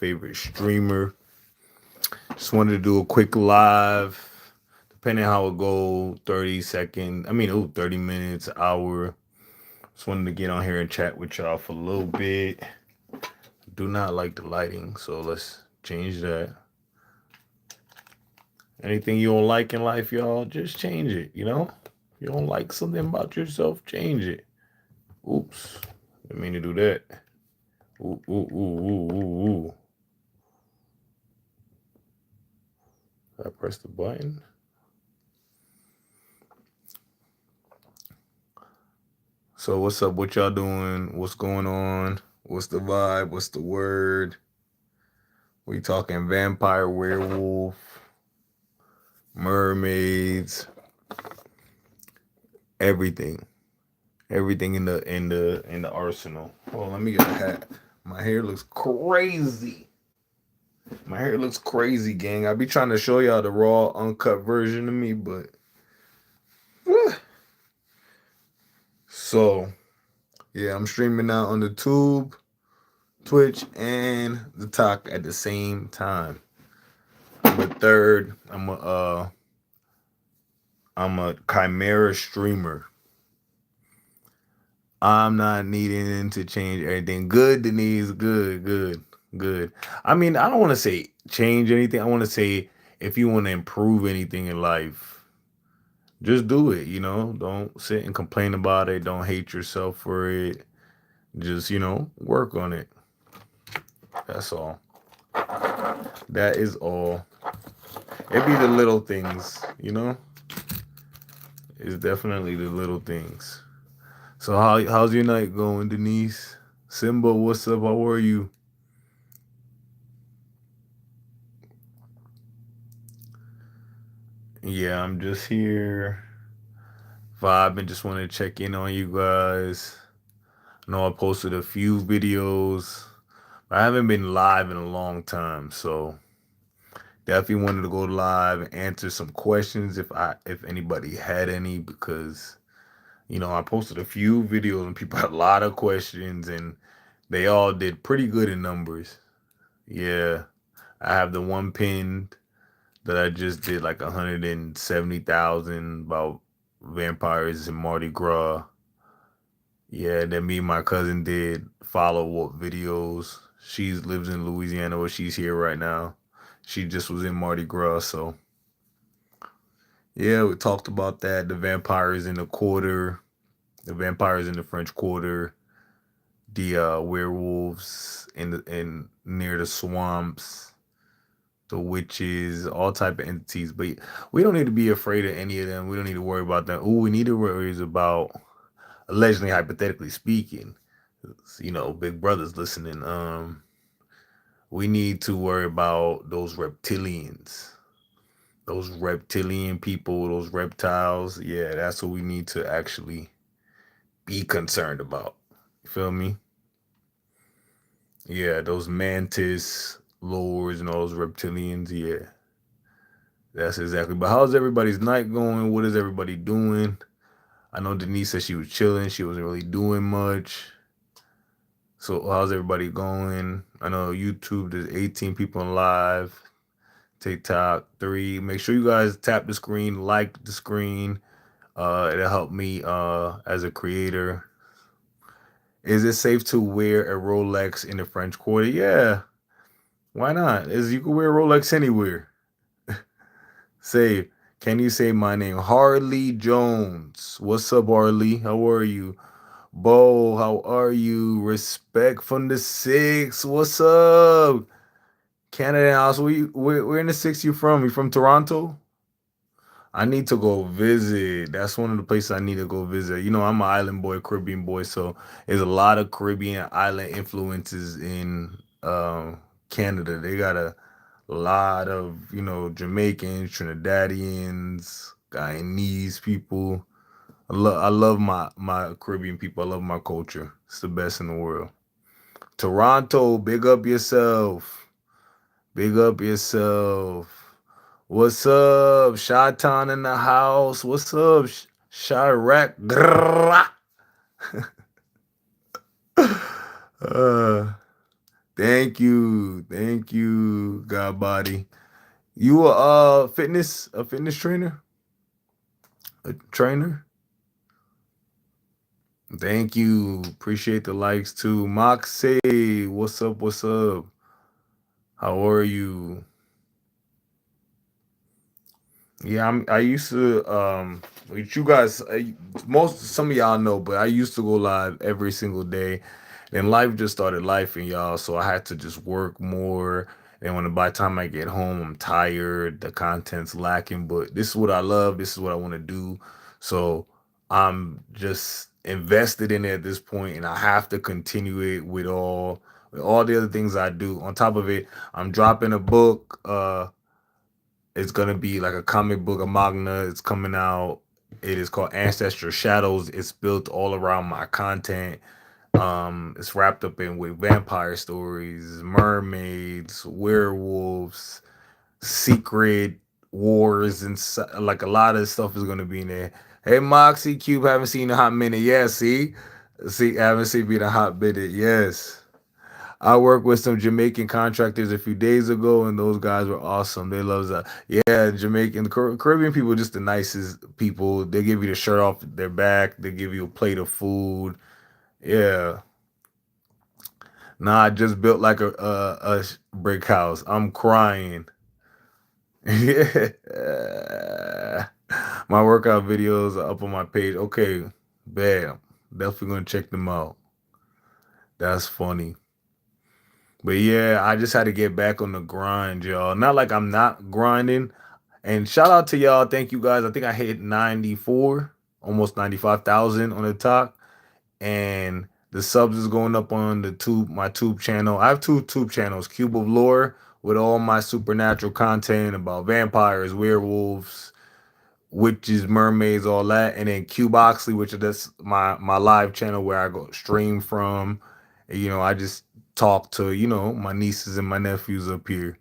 favorite streamer. Just wanted to do a quick live, depending how it go, 30 second. I mean, 30 minutes, hour. Just wanted to get on here and chat with y'all for a little bit. Do not like the lighting, so let's change that. Anything you don't like in life, y'all, just change it, you know? You don't like something about yourself, change it. Oops. Didn't mean to do that. Ooh, ooh, ooh, ooh, ooh, ooh. I press the button. So what's up? What y'all doing? What's going on? What's the vibe? What's the word? We talking vampire, werewolf, mermaids, everything. Everything in the arsenal. Oh, let me get a hat. My hair looks crazy. My hair looks crazy, gang. I be trying to show y'all the raw, uncut version of me, but so yeah, I'm streaming now on the Tube, Twitch, and the Talk at the same time. I'm a third. I'm a Chimera streamer. I'm not needing to change everything. Good, Denise. Good, good, good. I mean, I don't want to say change anything. I want to say if you want to improve anything in life, just do it. Don't sit and complain about it. Don't hate yourself for it. Just work on it. That's all. That is all. It be the little things. It's definitely the little things. So how's your night going, Denise? Simba, what's up? How are you? Yeah, I'm just here vibing. Just want to check in on you guys. I know I posted a few videos. I haven't been live in a long time, so definitely wanted to go live and answer some questions if anybody had any, because I posted a few videos and people had a lot of questions and they all did pretty good in numbers. Yeah, I have the one pinned that I just did like 170,000 about vampires in Mardi Gras. Yeah, then me and my cousin did follow up videos. She lives in Louisiana, but she's here right now. She just was in Mardi Gras, so yeah, we talked about that. The vampires in the quarter, the vampires in the French Quarter, the werewolves in near the swamps, the witches, all type of entities. But we don't need to be afraid of any of them. We don't need to worry about that. All we need to worry is about, allegedly, hypothetically speaking, Big Brother's listening. We need to worry about those reptilians, those reptilian people, those reptiles. Yeah, that's what we need to actually be concerned about. You feel me? Yeah, those mantis lords and all those reptilians. Yeah, that's exactly. But how's everybody's night going? What is everybody doing? I know Denise said she was chilling. She wasn't really doing much. So how's everybody going? I know YouTube, there's 18 people in live. TikTok, 3. Make sure you guys tap the screen, like the screen. It'll help me as a creator. Is it safe to wear a Rolex in the French Quarter? Yeah. Why not? Is you can wear a Rolex anywhere. Say, can you say my name? Harley Jones. What's up, Harley? How are you? Bo, how are you? Respect from the six. What's up? Canada House. Where in the six you from? You from Toronto? I need to go visit. That's one of the places I need to go visit. I'm an island boy, Caribbean boy, so there's a lot of Caribbean island influences in Canada. They got a lot of, Jamaicans, Trinidadians, Guyanese people. I love my Caribbean people. I love my culture. It's the best in the world. Toronto, big up yourself. Big up yourself. What's up? Shot-Town in the house. What's up? Chirac. uh, Thank you, God body. You a fitness trainer, a trainer. Thank you. Appreciate the likes too. Moxie, what's up? What's up? How are you? Yeah, I used to with you guys most some of y'all know, but I used to go live every single day. And life just started life in y'all, so I had to just work more. And when by the time I get home, I'm tired, the content's lacking, but this is what I love, this is what I want to do. So I'm just invested in it at this point and I have to continue it with all the other things I do. On top of it, I'm dropping a book. It's gonna be like a comic book, a manga. It's coming out. It is called Ancestral Shadows. It's built all around my content. It's wrapped up in with vampire stories, mermaids, werewolves, secret wars, and like a lot of stuff is gonna be in there. Hey, Moxie Cube, haven't seen you in a hot minute. Yeah, see, haven't seen me in a hot minute. Yes. I worked with some Jamaican contractors a few days ago, and those guys were awesome. They love that. Yeah, Jamaican, Caribbean people, are just the nicest people. They give you the shirt off their back. They give you a plate of food. Yeah. Nah, I just built like a brick house. I'm crying. Yeah. My workout videos are up on my page. Okay, bam. Definitely gonna check them out. That's funny. But yeah, I just had to get back on the grind, y'all. Not like I'm not grinding. And shout out to y'all. Thank you guys. I think I hit 94, almost 95,000 on the top. And the subs is going up on my tube channel. I have two tube channels, Cube of Lore with all my supernatural content about vampires, werewolves, witches, mermaids, all that, and then Cube Oxley, which is that's my live channel where I go stream from. I just talk to my nieces and my nephews up here.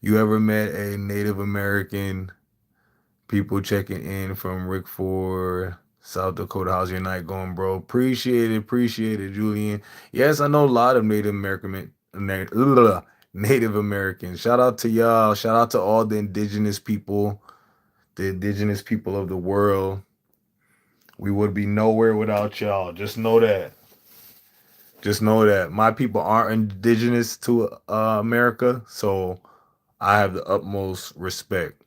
You ever met a Native American? People checking in from Rick Ford, South Dakota. How's your night going, bro? Appreciate it, Julian. Yes, I know a lot of Native Americans. Shout out to y'all. Shout out to all the indigenous people of the world. We would be nowhere without y'all. Just know that. Just know that my people aren't indigenous to America, so I have the utmost respect.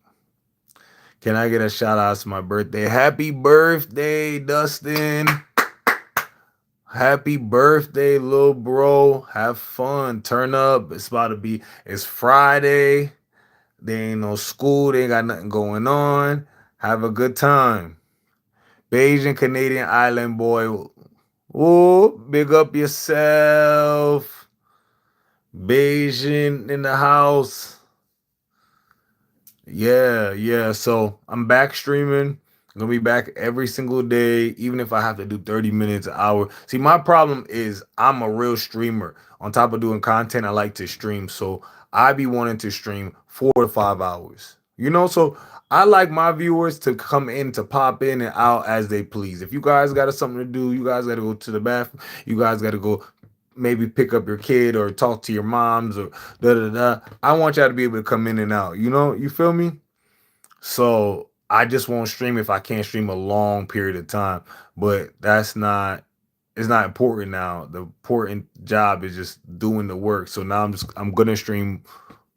Can I get a shout out to my birthday? Happy birthday, Dustin. Happy birthday, little bro. Have fun. Turn up. It's Friday. There ain't no school. They ain't got nothing going on. Have a good time. Bayesian Canadian Island boy. Oh, big up yourself. Bayesian in the house. Yeah, yeah. So I'm back streaming. I'm gonna be back every single day, even if I have to do 30 minutes an hour. See, my problem is I'm a real streamer. On top of doing content, I like to stream. So I be wanting to stream 4 to 5 hours. So I like my viewers to come in to pop in and out as they please. If you guys got something to do, you guys gotta go to the bathroom, you guys gotta go maybe pick up your kid or talk to your moms or da da da. I want y'all to be able to come in and out. You feel me? So I just won't stream if I can't stream a long period of time. But it's not important now. The important job is just doing the work. So now I'm gonna stream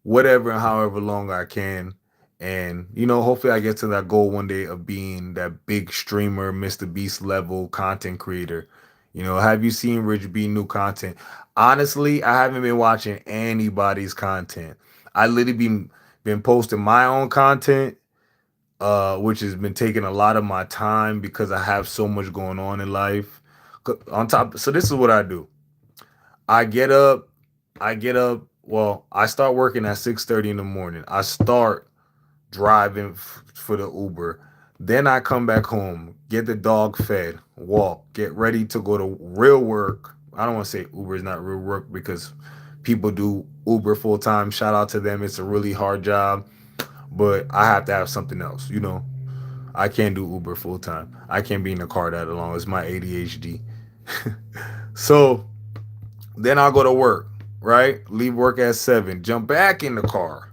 whatever and however long I can. And hopefully I get to that goal one day of being that big streamer, Mr. Beast level content creator. Have you seen Rich B new content? Honestly, I haven't been watching anybody's content. I literally been posting my own content, which has been taking a lot of my time because I have so much going on in life. On top, so this is what I do. I get up, I get up. Well, I start working at 6:30 in the morning. I start driving for the Uber. Then I come back home, get the dog fed, walk, get ready to go to real work. I don't want to say Uber is not real work because people do Uber full time. Shout out to them. It's a really hard job, but I have to have something else. I can't do Uber full time. I can't be in the car that long. It's my ADHD. So Then I'll go to work, right? Leave work at 7. Jump back in the car.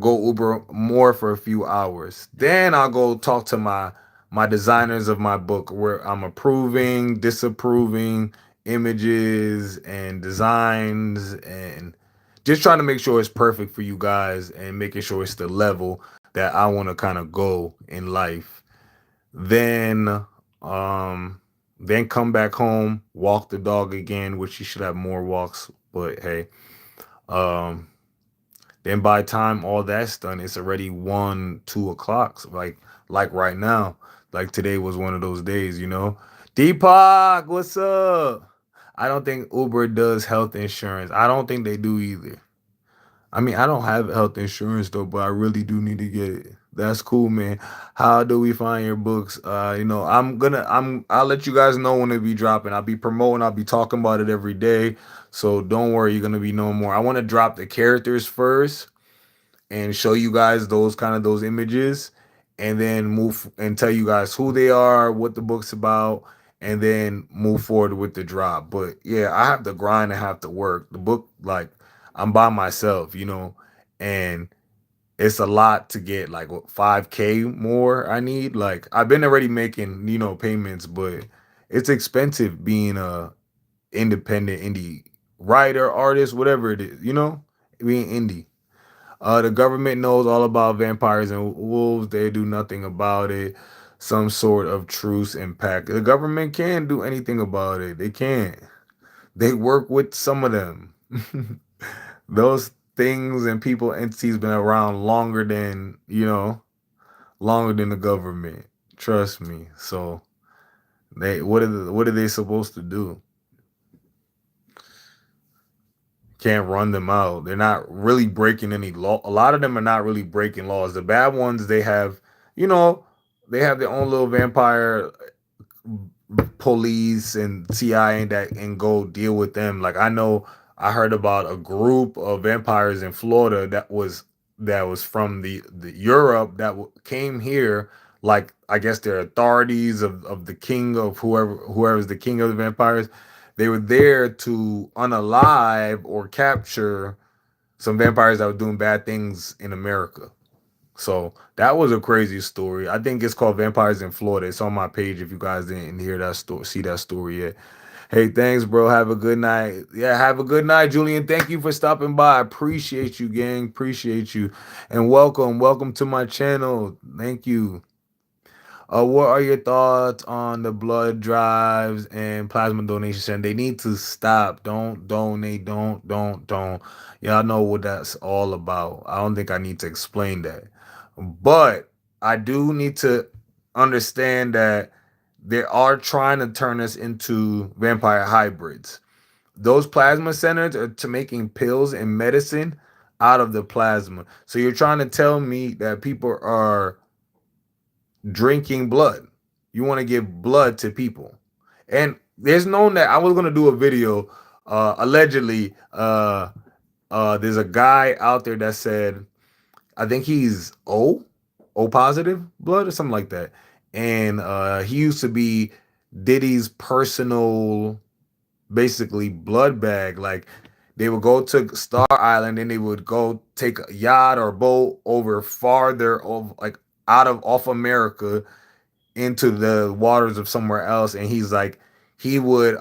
Go Uber more for a few hours. Then I'll go talk to my designers of my book where I'm approving, disapproving images and designs and just trying to make sure it's perfect for you guys and making sure it's the level that I want to kind of go in life. Then um then come back home, walk the dog again, which you should have more walks, but hey, um then by the time all that's done, it's already 1, 2 o'clock. So like right now. Like today was one of those days, you know. Deepak, what's up? I don't think Uber does health insurance. I don't think they do either. I mean, I don't have health insurance though, but I really do need to get it. That's cool, man. How do we find your books? I'll let you guys know when they be dropping. I'll be promoting, I'll be talking about it every day. So don't worry, you're gonna be knowing more. I want to drop the characters first and show you guys those images and then move and tell you guys who they are, what the book's about, and then move forward with the drop. But yeah, I have to grind and have to work. The book, like, I'm by myself, you know, and it's a lot to get like what 5K more I need. Like I've been already making, payments, but it's expensive being a independent indie writer, artist, whatever it is, being indie. The government knows all about vampires and wolves. They do nothing about it. Some sort of truce and pact. The government can't do anything about it. They can't. They work with some of them. Those things and people, entities been around longer than the government. Trust me. So what are they supposed to do? Can't run them out. They're not really breaking any law. A lot of them are not really breaking laws. The bad ones, you know, they have their own little vampire police and CI and go deal with them. Like I know I heard about a group of vampires in Florida that was from the Europe came here. Like I guess they're authorities of the king of whoever's the king of the vampires. They were there to unalive or capture some vampires that were doing bad things in America. So that was a crazy story. I think it's called Vampires in Florida. It's on my page if you guys didn't hear that story, see that story yet. Hey, thanks, bro. Have a good night. Yeah, have a good night, Julian. Thank you for stopping by. Appreciate you, gang. Appreciate you. And welcome to my channel. Thank you. What are your thoughts on the blood drives and plasma donation? They need to stop. Don't donate. Don't. Y'all know what that's all about. I don't think I need to explain that. But I do need to understand that they are trying to turn us into vampire hybrids. Those plasma centers are to making pills and medicine out of the plasma. So you're trying to tell me that people are drinking blood. You want to give blood to people. And there's known that I was gonna do a video. Allegedly, there's a guy out there that said, I think he's O positive blood or something like that. And he used to be Diddy's personal, basically blood bag. Like they would go to Star Island and they would go take a yacht or boat over farther, like out of off America into the waters of somewhere else, and he's like he would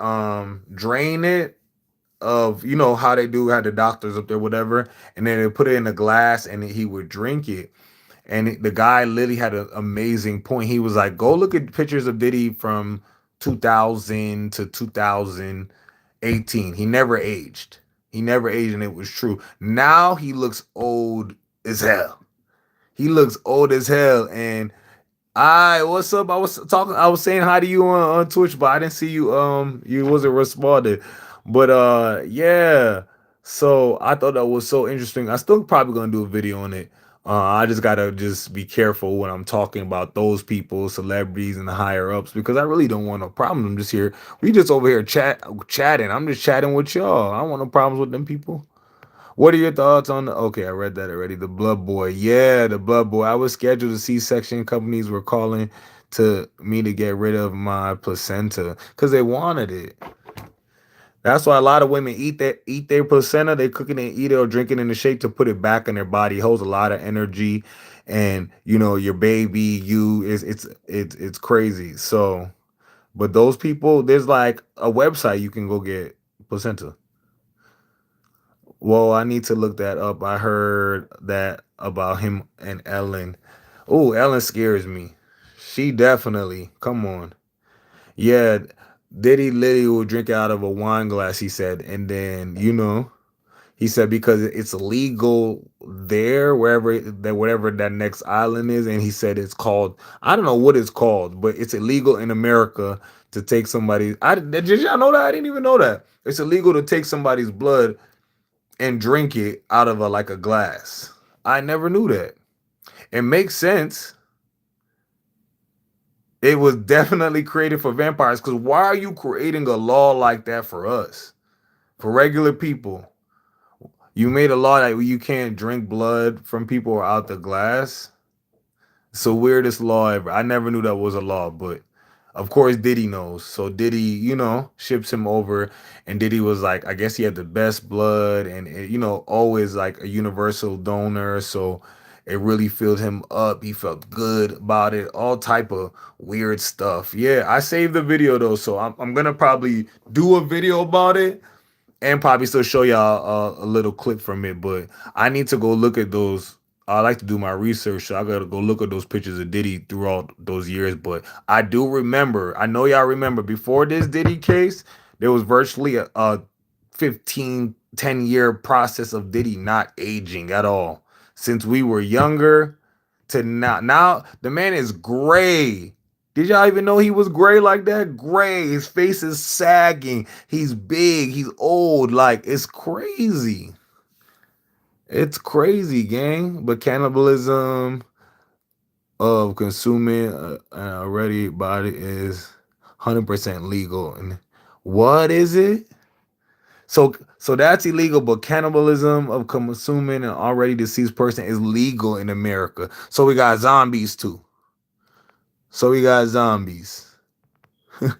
drain it of how they do had the doctors up there whatever, and then they put it in a glass and he would drink it. And the guy literally had an amazing point. He was like, go look at pictures of Diddy from 2000 to 2018. He never aged and it was true. Now he looks old as hell. He looks old as hell. And what's up? I was saying hi to you on Twitch, but I didn't see you. You wasn't responding. But yeah. So I thought that was so interesting. I still probably gonna do a video on it. I just gotta just be careful when I'm talking about those people, celebrities, and the higher ups, because I really don't want no problem. I'm just here. We just over here chatting. I'm just chatting with y'all. I don't want no problems with them people. What are your thoughts on okay, I read that already. The Blood Boy. Yeah, the Blood Boy. I was scheduled to C-section. Companies were calling to me to get rid of my placenta because they wanted it. That's why a lot of women eat their placenta. They cook it and eat it or drink it in the shake to put it back in their body. It holds a lot of energy, and you know your baby, you is it's crazy. So, but those people, there's like a website you can go get placenta. Well, I need to look that up. I heard that about him and Ellen. Oh, Ellen scares me. She definitely. Come on. Yeah, Diddy literally will drink out of a wine glass, he said. And then, he said because it's illegal there, whatever that next island is, and he said it's called, I don't know what it's called, but it's illegal in America to take somebody. Did y'all know that? I didn't even know that. It's illegal to take somebody's blood and drink it out of a glass. I never knew that. It makes sense. It was definitely created for vampires. Because why are you creating a law like that for us, for regular people? You made a law that you can't drink blood from people out the glass. It's the weirdest law ever. I never knew that was a law, but of course Diddy knows. So Diddy, ships him over, and Diddy was like, I guess he had the best blood, and always like a universal donor. So it really filled him up. He felt good about it. All type of weird stuff. Yeah, I saved the video though, so I'm gonna probably do a video about it and probably still show y'all a little clip from it. But I need to go look at those. I like to do my research, so I gotta go look at those pictures of Diddy throughout those years. But I do remember, I know y'all remember, before this Diddy case, there was virtually a 10-year process of Diddy not aging at all. Since we were younger to now. Now the man is gray. Did y'all even know he was gray like that? Gray. His face is sagging. He's big. He's old. Like, it's crazy. It's crazy, gang. But cannibalism of consuming an already body is 100% legal. And what is it? So that's illegal, but cannibalism of consuming an already deceased person is legal in America. So we got zombies too. So we got zombies. uh,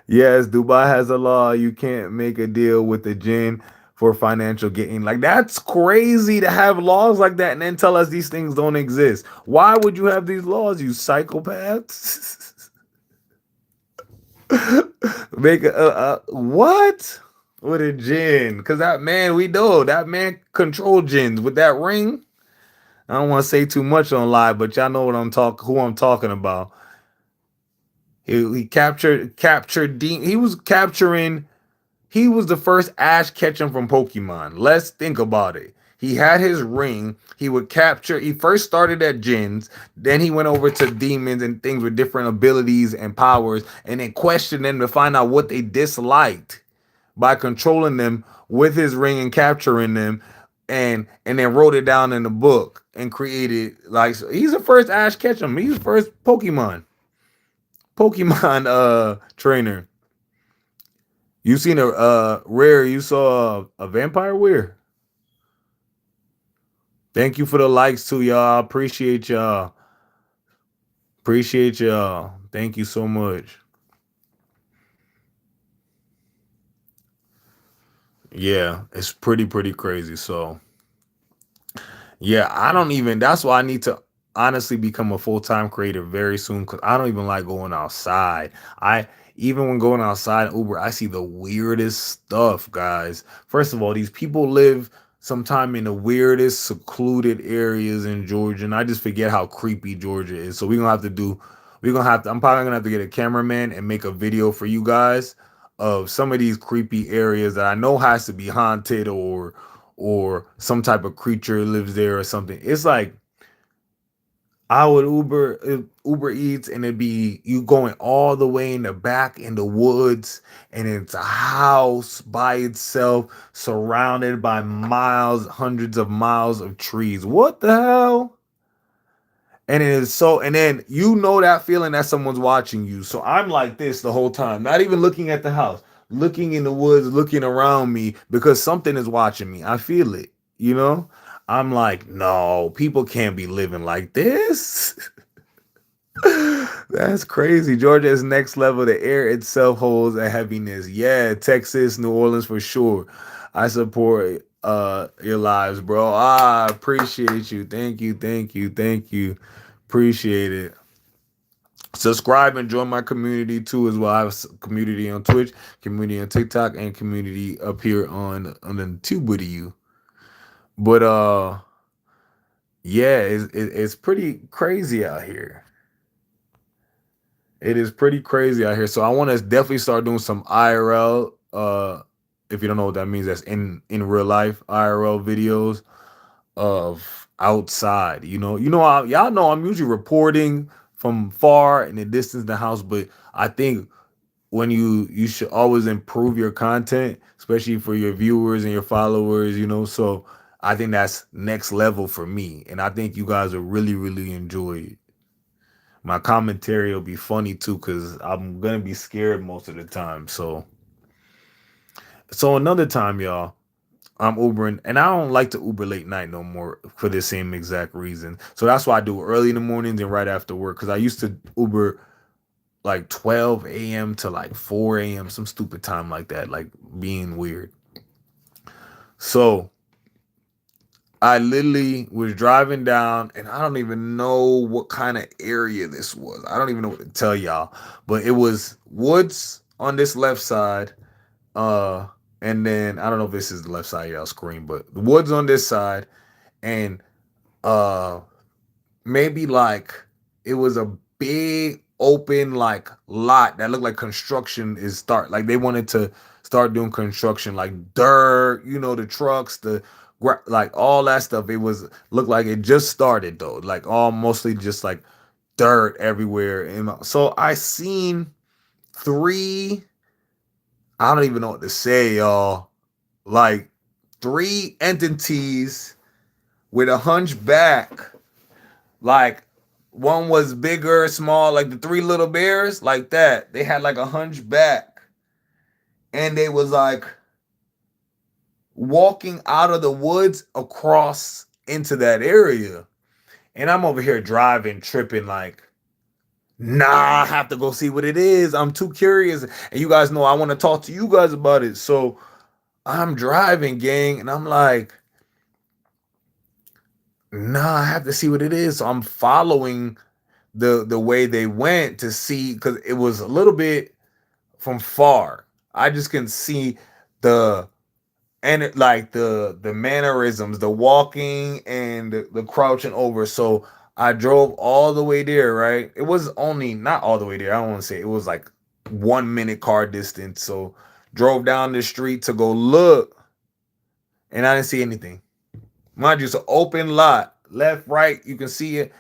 yes, Dubai has a law. You can't make a deal with the jinn for financial gain. Like, that's crazy to have laws like that and then tell us these things don't exist. Why would you have these laws, you psychopaths? Make what? With a jinn? Because that man, we know that man control jinns with that ring. I don't want to say too much on live, but y'all know who I'm talking about. He captured he was capturing. He was the first Ash Ketchum from Pokemon. Let's think about it. He had his ring. He would capture. He first started at Jinns. Then he went over to demons and things with different abilities and powers, and then questioned them to find out what they disliked by controlling them with his ring and capturing them, and then wrote it down in the book and created, like, so he's the first Ash Ketchum. He's the first Pokemon trainer. You seen a rare? You saw a vampire where? Thank you for the likes too, y'all. Appreciate y'all. Appreciate y'all. Thank you so much. Yeah, it's pretty crazy. So yeah, I don't even. That's why I need to honestly become a full-time creator very soon, because I don't even like going outside. I Even when going outside Uber, I see the weirdest stuff, guys. First of all, these people live sometime in the weirdest secluded areas in Georgia, and I just forget how creepy Georgia is. So we're gonna have to. I'm probably gonna have to get a cameraman and make a video for you guys of some of these creepy areas that I know has to be haunted, or some type of creature lives there or something. It's like I would Uber Eats, and it'd be you going all the way in the back in the woods, and it's a house by itself surrounded by miles, hundreds of miles of trees. What the hell? And it is so, and then that feeling that someone's watching you. So I'm like this the whole time, not even looking at the house, looking in the woods, looking around me, because something is watching me. I feel it, you know? I'm like, no, people can't be living like this. That's crazy. Georgia is next level. The air itself holds a heaviness. Yeah, Texas, New Orleans for sure. I support your lives, bro. I appreciate you. Thank you, thank you, thank you. Appreciate it. Subscribe and join my community too as well. I have a community on Twitch, community on TikTok, and community up here on the tube with you. But yeah, it's pretty crazy out here. It is pretty crazy out here. So I want to definitely start doing some IRL. If you don't know what that means, that's in real life IRL videos of outside. Y'all know I'm usually reporting from far in the distance of the house, but I think when you should always improve your content, especially for your viewers and your followers. So I think that's next level for me, and I think you guys will really enjoy it. My commentary will be funny too because I'm gonna be scared most of the time. So another time, y'all, I'm Ubering, and I don't like to Uber late night no more for the same exact reason. So that's why I do it early in the mornings and right after work. Because I used to Uber like 12 a.m. to like 4 a.m. some stupid time like that, like being weird. So I literally was driving down, and I don't even know what kind of area this was. I don't even know what to tell y'all, but it was woods on this left side, uh, and then I don't know if this is the left side of y'all screen, but the woods on this side, and uh, maybe like it was a big open like lot that looked like construction is start like they wanted to start doing construction like dirt, the trucks, like all that stuff. It was looked like it just started though, like all mostly just like dirt everywhere. And so I seen three, I don't even know what to say, y'all, like three entities with a hunchback. Like one was bigger, small, like the three little bears, like that. They had like a hunchback. And they was like walking out of the woods across into that area. And I'm over here driving, tripping, like, nah, I have to go see what it is. I'm too curious. And you guys know I want to talk to you guys about it. So I'm driving, gang, and I'm like, nah, I have to see what it is. So I'm following the way they went to see, because it was a little bit from far. I just can see the like the mannerisms, the walking and the crouching over. So I drove all the way there, right? It was only not all the way there. I don't want to say it was like 1 minute car distance. So drove down the street to go look, and I didn't see anything. Mind you, it's an open lot. Left, right, you can see it.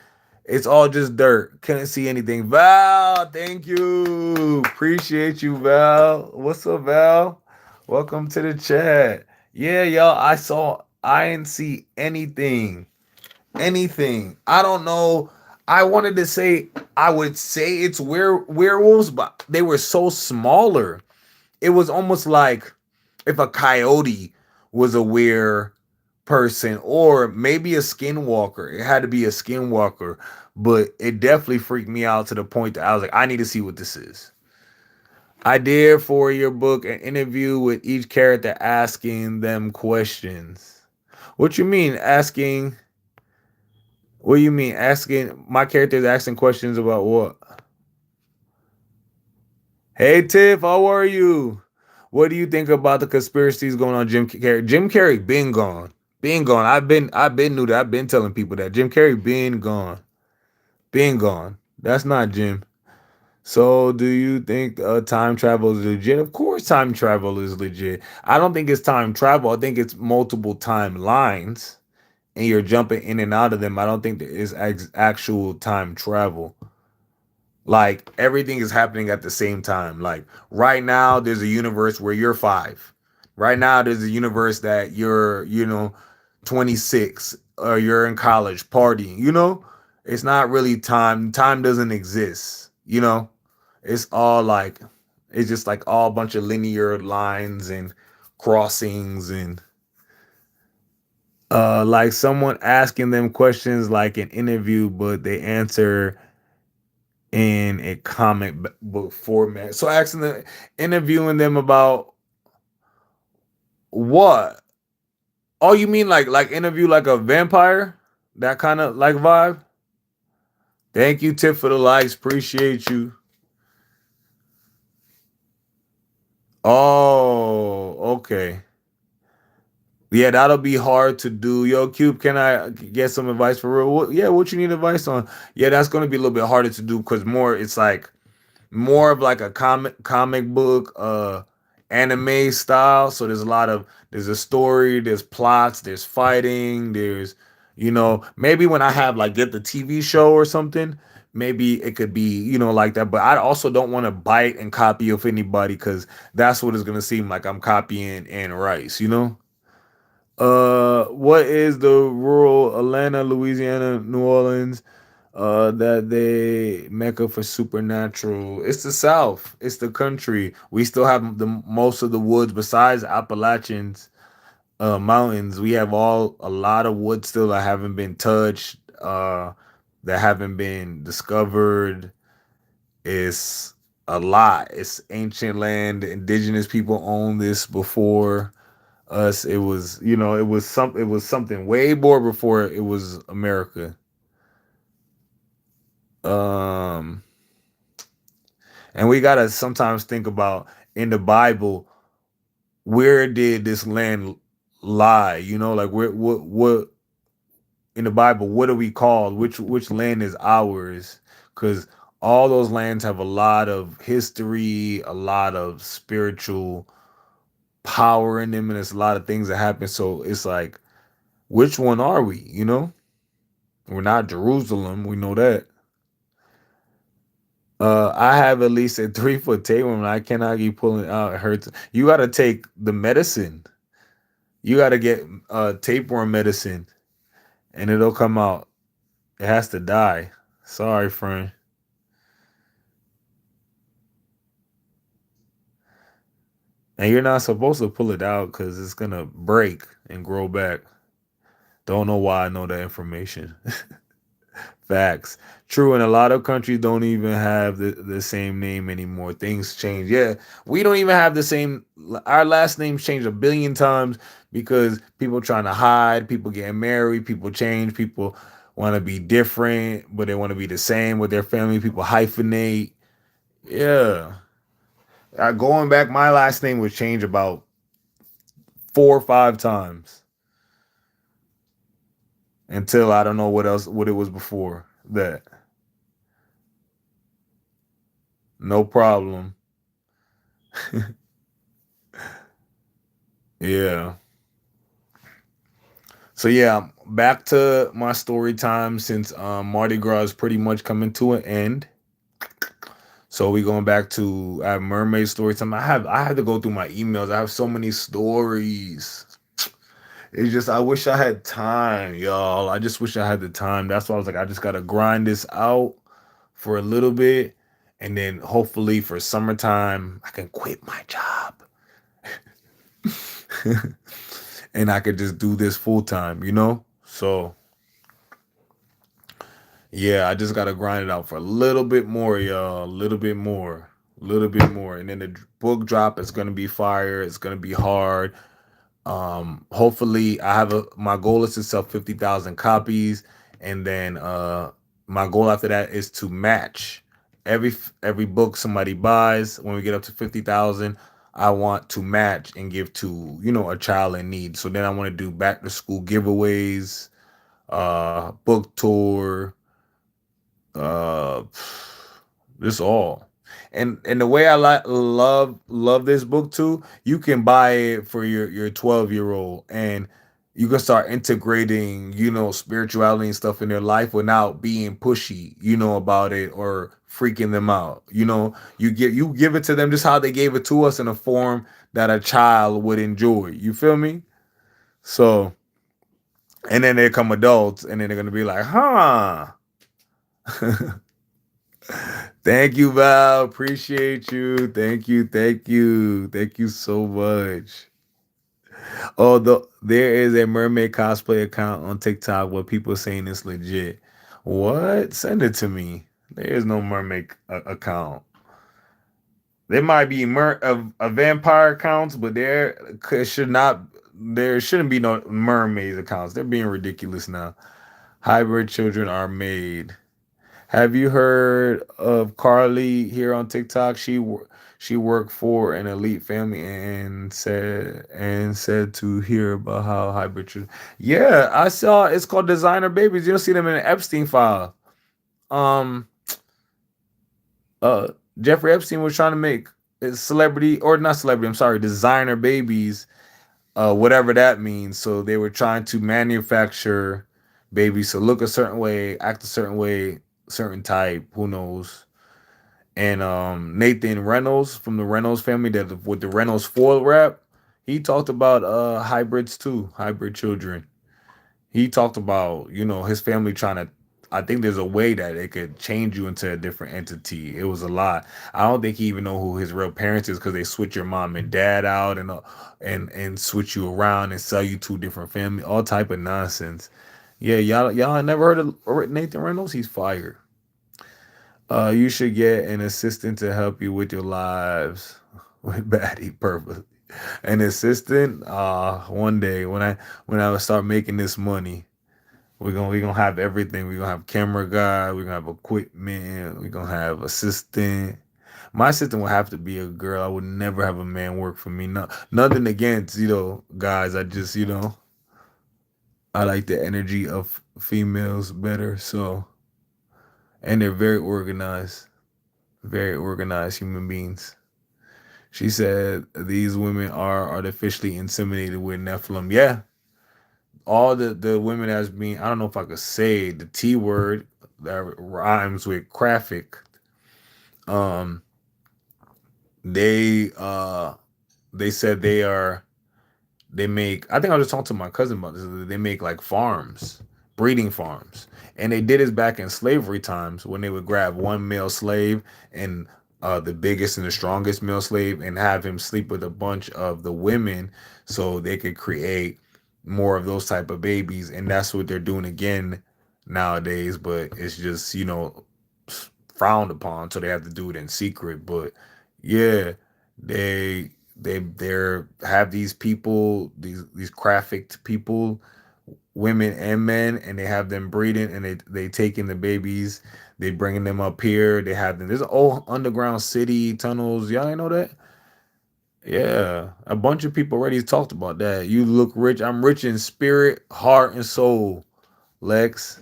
It's all just dirt. Couldn't see anything. Val, thank you. Appreciate you, Val. What's up, Val? Welcome to the chat. Yeah, y'all, I didn't see anything. Anything. I don't know. I wanted to say, I would say it's werewolves, but they were so smaller. It was almost like if a coyote was a were person, or maybe a skinwalker. It had to be a skinwalker, but it definitely freaked me out to the point that I was like, I need to see what this is. I did for your book an interview with each character asking them questions. What you mean asking? What do you mean asking? My characters asking questions about what? Hey Tiff, how are you? What do you think about the conspiracies going on Jim Carrey? Jim Carrey been gone. Been gone. I've been knew that. I've been telling people that. Jim Carrey been gone. Been gone. That's not Jim. So do you think time travel is legit? Of course time travel is legit. I don't think it's time travel. I think it's multiple timelines and you're jumping in and out of them. I don't think there is actual time travel. Like everything is happening at the same time. Like right now, there's a universe where you're 5. Right now, there's a universe that you're, 26 or you're in college partying. It's not really time. Time doesn't exist. It's all like, it's just like all bunch of linear lines and crossings and like someone asking them questions like an interview, but they answer in a book format. So asking them, interviewing them about what? Oh, you mean like interview like a vampire? That kind of like vibe? Thank you, Tip, for the likes. Appreciate you. Oh, okay. Yeah, that'll be hard to do. Yo, Cube, can I get some advice for real? Yeah, what you need advice on? Yeah, that's gonna be a little bit harder to do because more it's like more of like a comic book anime style. So there's a story, there's plots, there's fighting, there's maybe when I have like get the TV show or something, maybe it could be like that. But I also don't want to bite and copy of anybody because that's what it's gonna seem like I'm copying Anne Rice. What is the rural Atlanta, Louisiana, New Orleans? That they mecca for supernatural. It's the South. It's the country. We still have the most of the woods besides Appalachians, mountains. We have a lot of woods still that haven't been touched, that haven't been discovered. It's a lot. It's ancient land. Indigenous people owned this before us. It was something way more before it was America. Um And we gotta sometimes think about in the Bible, where did this land lie? Like where what in the Bible, what are we called? Which land is ours? Because all those lands have a lot of history, a lot of spiritual power in them, and there's a lot of things that happen. So it's like, which one are we? We're not Jerusalem, we know that. I have at least a 3 foot tapeworm and I cannot keep pulling out. It hurts. You gotta take the medicine. You gotta get tapeworm medicine and it'll come out. It has to die. Sorry, friend. And you're not supposed to pull it out because it's gonna break and grow back. Don't know why I know that information. Facts. True, and a lot of countries don't even have the same name anymore. Things change. Yeah, we don't even have the same. Our last names changed a billion times because people trying to hide, people getting married, people change, people want to be different, but they want to be the same with their family. People hyphenate. Yeah. Going back, my last name was changed about 4 or 5 times until I don't know what it was before that. No problem. Yeah. So yeah, back to my story time since Mardi Gras is pretty much coming to an end. So we going back to mermaid story time. I had to go through my emails. I have so many stories. It's just I wish I had time, y'all. I just wish I had the time. That's why I was like, I just gotta grind this out for a little bit, and then hopefully for summertime I can quit my job, and I could just do this full time. So yeah, I just gotta grind it out for a little bit more, y'all. A little bit more, and then the book drop is gonna be fire. It's gonna be hard. Hopefully, I have my goal is to sell 50,000 copies, and then my goal after that is to match every book somebody buys. When we get up to 50,000, I want to match and give to a child in need. So then I want to do back to school giveaways, book tour, uh, this all. And the way I love this book too, you can buy it for your 12-year-old and you can start integrating, spirituality and stuff in their life without being pushy, about it or freaking them out. You give it to them just how they gave it to us in a form that a child would enjoy. You feel me? So, and then they come adults and then they're gonna be like, huh. Thank you, Val. Appreciate you. Thank you. Thank you. Thank you so much. Oh, there is a mermaid cosplay account on TikTok where people saying it's legit. What? Send it to me. There is no mermaid account. There might be a vampire accounts, but should not. There shouldn't be no mermaid accounts. They're being ridiculous now. Hybrid children are made. Have you heard of Carly here on TikTok? She worked for an elite family and said to hear about how hybrid children. Yeah, I saw. It's called Designer Babies. You'll see them in the Epstein file. Um, uh Jeffrey Epstein was trying to make celebrity, or not celebrity, I'm sorry, designer babies, whatever that means. So they were trying to manufacture babies to look a certain way, act a certain way, certain type, who knows. And Nathan Reynolds from the Reynolds family, that with the Reynolds foil wrap, he talked about hybrids too, hybrid children. He talked about, his family trying to. I think there's a way that it could change you into a different entity. It was a lot. I don't think he even know who his real parents is, because they switch your mom and dad out, and switch you around and sell you two different family, all type of nonsense. Yeah, y'all never heard of Nathan Reynolds? He's fired. You should get an assistant to help you with your lives with baddie purpose. An assistant. One day when I would start making this money, we're gonna have everything. We're gonna have camera guy, we're gonna have equipment, we're gonna have assistant. My assistant would have to be a girl. I would never have a man work for me. No, nothing against, guys. I just, I like the energy of females better. So, and they're very organized human beings. She said these women are artificially inseminated with Nephilim. Yeah, all the women that's being, I don't know if I could say the T word that rhymes with graphic. Um, they they said they make. I think I was talking to my cousin about this. They make like farms, breeding farms, and they did this back in slavery times when they would grab one male slave and the biggest and the strongest male slave and have him sleep with a bunch of the women so they could create more of those type of babies, and that's what they're doing again nowadays. But it's just frowned upon, so they have to do it in secret. But yeah, they're have these people, these trafficked people, women and men, and they have them breeding, and they taking the babies, they bringing them up here, they have them. There's an old underground city tunnels. Y'all ain't know that? Yeah, a bunch of people already talked about that. You look rich. I'm rich in spirit, heart, and soul. Lex,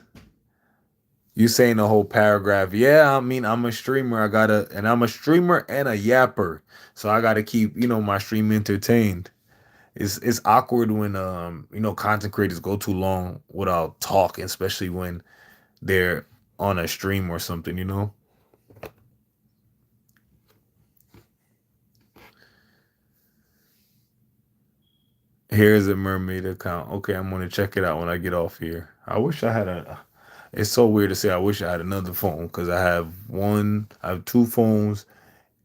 you saying the whole paragraph. Yeah, I mean, I'm a streamer. I'm a streamer and a yapper. So I gotta keep, my stream entertained. It's awkward when content creators go too long without talking, especially when they're on a stream or something. Here's a mermaid account. Okay, I'm gonna check it out when I get off here. I wish I had a. It's so weird to say I wish I had another phone, because I have two phones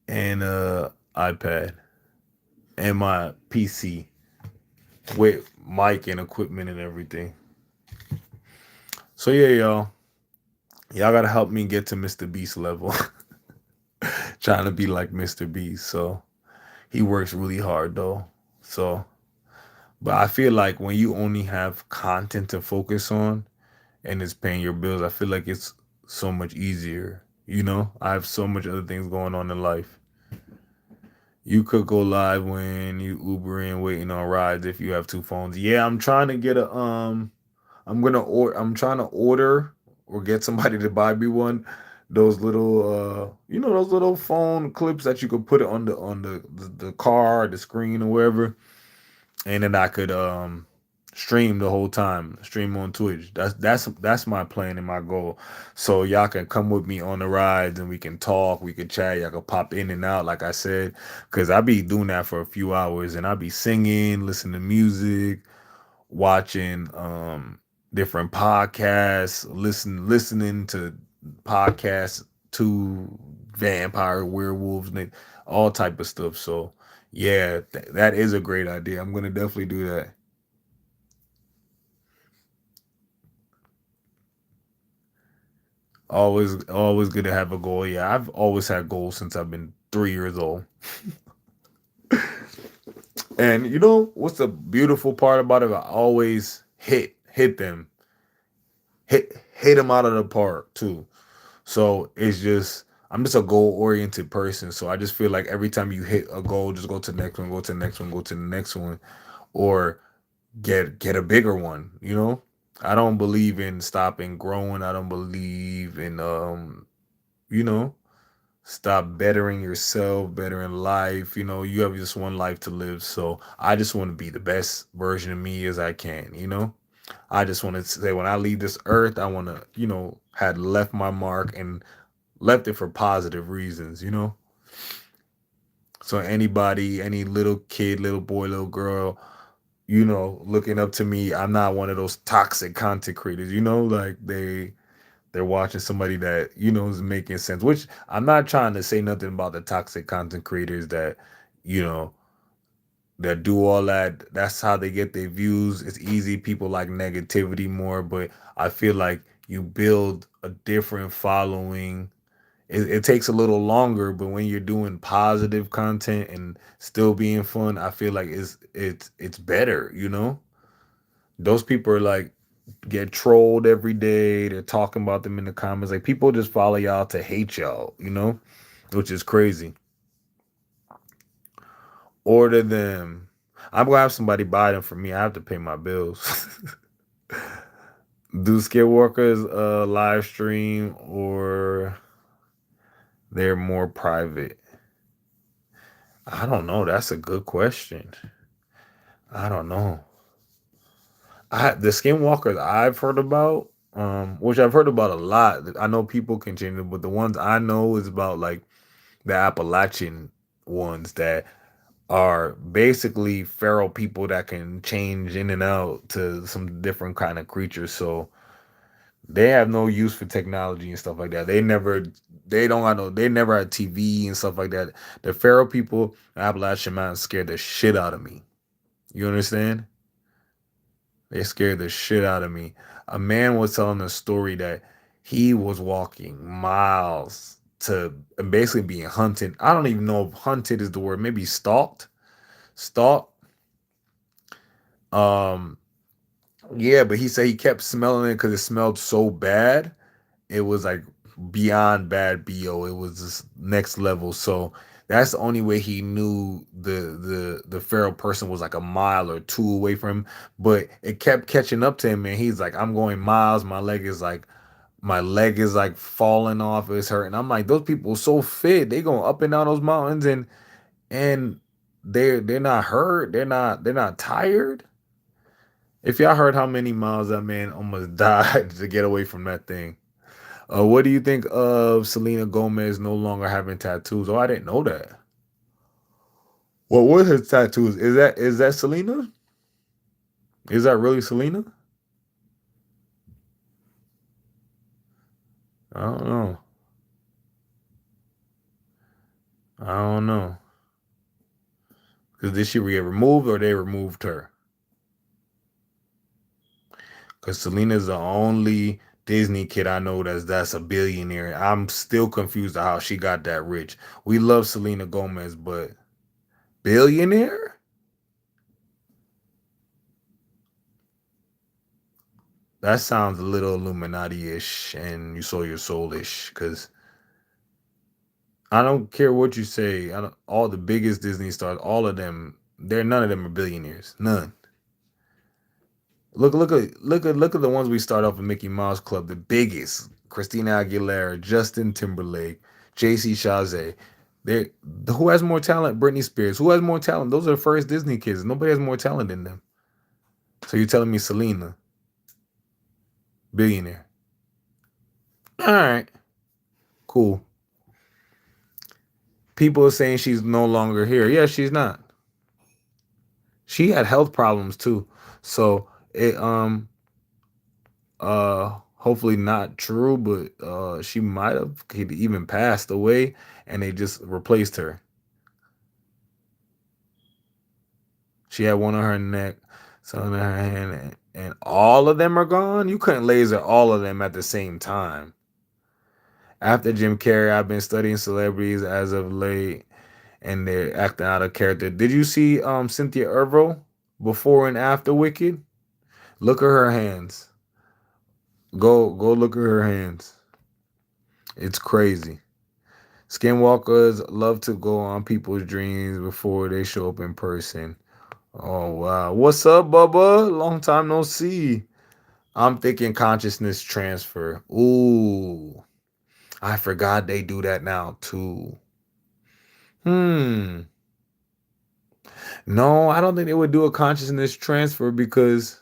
and a iPad and my PC with mic and equipment and everything. So yeah, y'all gotta help me get to Mr. Beast level. Trying to be like Mr. Beast. So he works really hard though. So, but I feel like when you only have content to focus on and it's paying your bills, I feel like it's so much easier. I have so much other things going on in life. You could go live when you Uber in waiting on rides if you have two phones. Yeah, I'm trying to get a I'm trying to order or get somebody to buy me one. Those little those little phone clips that you could put it on the car, the screen or wherever, and then I could stream the whole time, stream on Twitch. That's my plan and my goal. So y'all can come with me on the rides and we can talk, we can chat, y'all can pop in and out like I said, cuz I be doing that for a few hours and I be singing, listening to music, watching different podcasts, listening to podcasts to vampire werewolves and all type of stuff. So yeah, that is a great idea. I'm gonna definitely do that. Always good to have a goal. Yeah, I've always had goals since I've been 3 years old. And you know what's the beautiful part about it? I always hit them, hit them out of the park too. So it's just I'm just a goal oriented person. So I just feel like every time you hit a goal, just go to the next one, go to the next one, go to the next one, or get a bigger one. You know, I don't believe in stopping growing. I don't believe in you know, stop bettering yourself, bettering life. You know, you have just one life to live. So I just want to be the best version of me as I can. You know, I just want to say when I leave this earth, I want to, had left my mark and left it for positive reasons. You know, so anybody, any little kid, little boy, little girl, looking up to me, I'm not one of those toxic content creators. You know, like they're watching somebody that is making sense. Which I'm not trying to say nothing about the toxic content creators that you know that do all that. That's how they get their views. It's easy. People like negativity more, but I feel like you build a different following. It takes a little longer, but when you're doing positive content and still being fun, I feel like it's better. Those people are like get trolled every day. They're talking about them in the comments. Like people just follow y'all to hate y'all, which is crazy. Order them. I'm gonna have somebody buy them for me. I have to pay my bills. Do Skillwalkers live stream or they're more private? I don't know. That's a good question. I don't know. The Skinwalkers I've heard about, which I've heard about a lot. I know people continue, but the ones I know is about like the Appalachian ones that are basically feral people that can change in and out to some different kind of creatures. So they have no use for technology and stuff like that. They don't have no, they never had TV and stuff like that. The feral people, Appalachian Mountains scared the shit out of me. You understand? They scared the shit out of me. A man was telling a story that he was walking miles to and basically being hunted. I don't even know if hunted is the word. Maybe stalked. Stalked. Um, yeah, but he said he kept smelling it because it smelled so bad. It was like beyond bad bo. It was just next level. So that's the only way he knew the feral person was like a mile or two away from him. But it kept catching up to him, and he's like, I'm going miles. My leg is like falling off. It's hurting. I'm like, those people are so fit. They going up and down those mountains, and they're not hurt. They're not tired. If y'all heard how many miles that man almost died to get away from that thing. What do you think of Selena Gomez no longer having tattoos? Oh, I didn't know that. What were his tattoos? Is that Selena? Is that really Selena? I don't know. I don't know. Because did she get removed or they removed her? Because Selena's the only Disney kid I know that's a billionaire. I'm still confused at how she got that rich. We love Selena Gomez, but billionaire? That sounds a little Illuminati-ish and you sold your soul-ish. Because I don't care what you say. All the biggest Disney stars, all of them, none of them are billionaires. None. Look at the ones we start off with Mickey Mouse Club. The biggest: Christina Aguilera, Justin Timberlake, J.C. Chazé. They who has more talent? Britney Spears. Who has more talent? Those are the first Disney kids. Nobody has more talent than them. So you're telling me Selena, billionaire? All right, cool. People are saying she's no longer here. Yeah, she's not. She had health problems too. So it hopefully not true, but she might have even passed away and they just replaced her. She had one on her neck, some on her hand, and all of them are gone. You couldn't laser all of them at the same time. After Jim Carrey, I've been studying celebrities as of late, and they're acting out of character. Did you see Cynthia Erivo before and after Wicked? Look at her hands. Go look at her hands. It's crazy. Skinwalkers love to go on people's dreams before they show up in person. Oh wow. What's up, Bubba? Long time no see. I'm thinking consciousness transfer. Ooh. I forgot they do that now too. Hmm. No, I don't think they would do a consciousness transfer because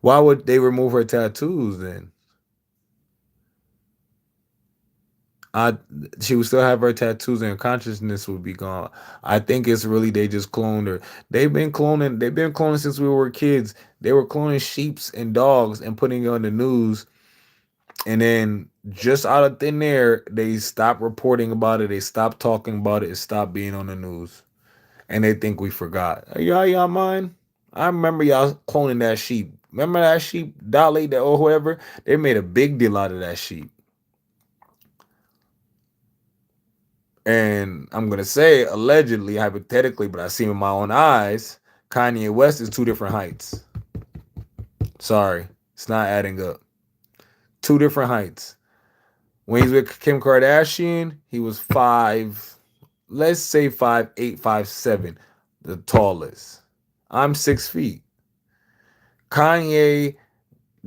why would they remove her tattoos then? I She would still have her tattoos and consciousness would be gone. I think it's really they just cloned her. They've been cloning since we were kids. They were cloning sheeps and dogs and putting it on the news, and then just out of thin air, they stopped reporting about it, they stopped talking about it, it stopped being on the news. And they think we forgot. Y'all mind? I remember y'all cloning that sheep. Remember that sheep, Dolly, that or whoever? They made a big deal out of that sheep. And I'm gonna say allegedly, hypothetically, but I see with my own eyes, Kanye West is two different heights. Sorry, it's not adding up. Two different heights. When he's with Kim Kardashian, he was let's say 5'8", 5'7", the tallest. I'm 6 feet. Kanye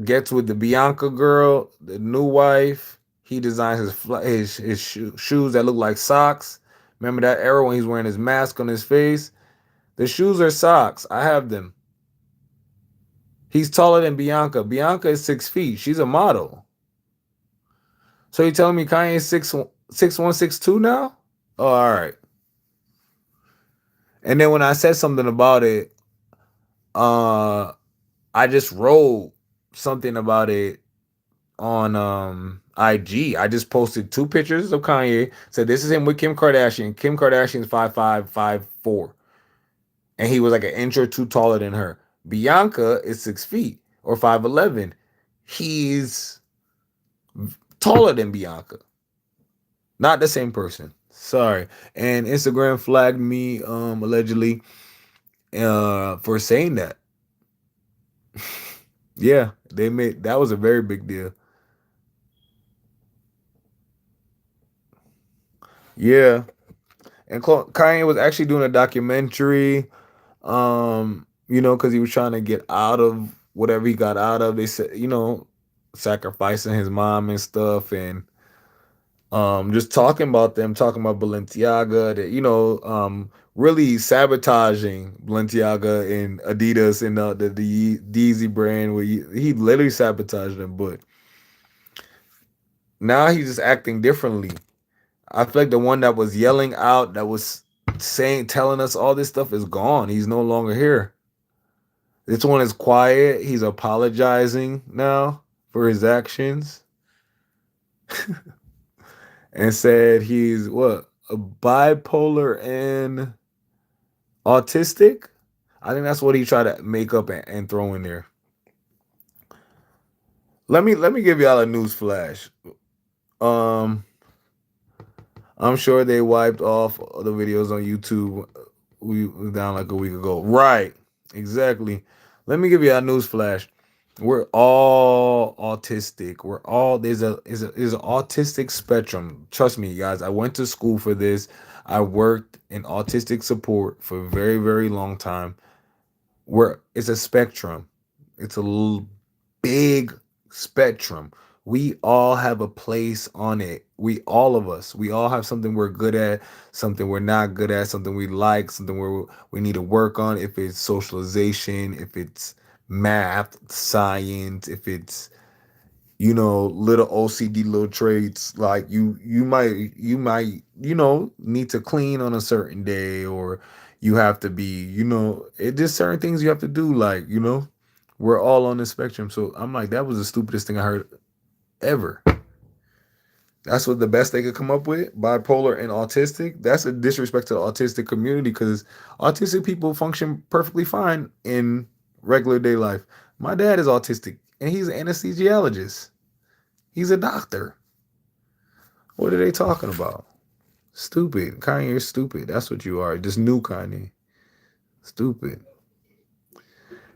gets with the Bianca girl, the new wife. He designs his shoes that look like socks. Remember that era when he's wearing his mask on his face? The shoes are socks. I have them. He's taller than Bianca. Bianca is 6 feet. She's a model. So you telling me Kanye is 6'1", 6'2" now? Oh, all right. And then when I said something about it, uh, I just wrote something about it on IG. I just posted two pictures of Kanye. Said this is him with Kim Kardashian. Kim Kardashian's 5'5", 5'4", and he was like an inch or two taller than her. Bianca is 6 feet or 5'11". He's taller than Bianca. Not the same person. Sorry. And Instagram flagged me allegedly for saying that. Yeah, they made that was a very big deal. Yeah, and Kanye was actually doing a documentary. Because he was trying to get out of whatever he got out of. They said, sacrificing his mom and stuff, and just talking about them, talking about Balenciaga, that really sabotaging Balenciaga and Adidas and the Yeezy brand. Where he literally sabotaged them, but now he's just acting differently. I feel like the one that was yelling out, that was telling us all this stuff is gone. He's no longer here. This one is quiet. He's apologizing now for his actions and said he's what, a bipolar and autistic. I think that's what he tried to make up and throw in there. Let me give y'all a news flash. Um, I'm sure they wiped off the videos on YouTube. We was down like a week ago. Right. Exactly. Let me give you a news flash. We're all autistic. We're all there's an autistic spectrum. Trust me, guys. I went to school for this. I worked in autistic support for a very, very long time. Where it's a spectrum. It's big spectrum. We all have a place on it. All of us, we all have something we're good at, something we're not good at, something we like, something where we need to work on. If it's socialization, if it's math, science, if it's little OCD little traits, like you might need to clean on a certain day, or you have to be, it just certain things you have to do, like, we're all on the spectrum. So I'm like, that was the stupidest thing I heard ever. That's what the best they could come up with, bipolar and autistic. That's a disrespect to the autistic community, because autistic people function perfectly fine in regular day life. My dad is autistic and he's an anesthesiologist. He's a doctor. What are they talking about? Stupid. Kanye, you're stupid. That's what you are. Just new Kanye. Stupid.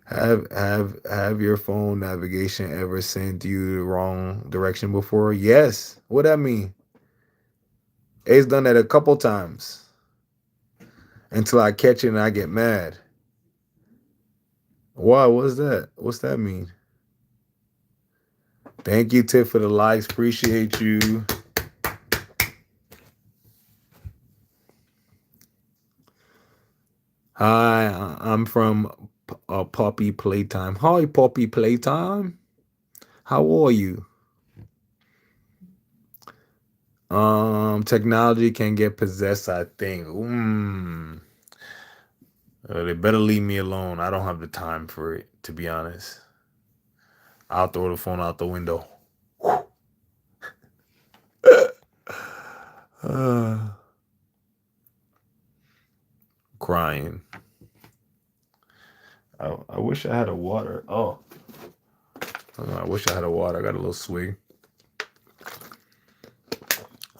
Have your phone navigation ever sent you the wrong direction before? Yes. What that mean? It's done that a couple times until I catch it and I get mad. Why? What's that? What's that mean? Thank you, Tiff, for the likes. Appreciate you. Hi, I'm from Poppy Playtime. Hi, Poppy Playtime. How are you? Technology can get possessed, I think. They better leave me alone. I don't have the time for it, to be honest. I'll throw the phone out the window. uh, Crying. I wish I had a water. Oh, I wish I had a water. I got a little swig.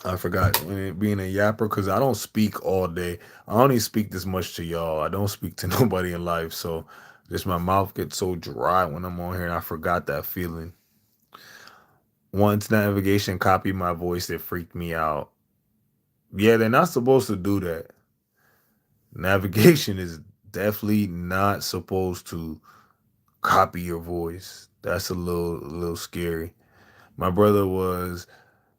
I forgot being a yapper because I don't speak all day. I only speak this much to y'all. I don't speak to nobody in life. So just my mouth gets so dry when I'm on here, and I forgot that feeling. Once navigation copied my voice, it freaked me out. Yeah, they're not supposed to do that. Navigation is definitely not supposed to copy your voice. That's a little scary. My brother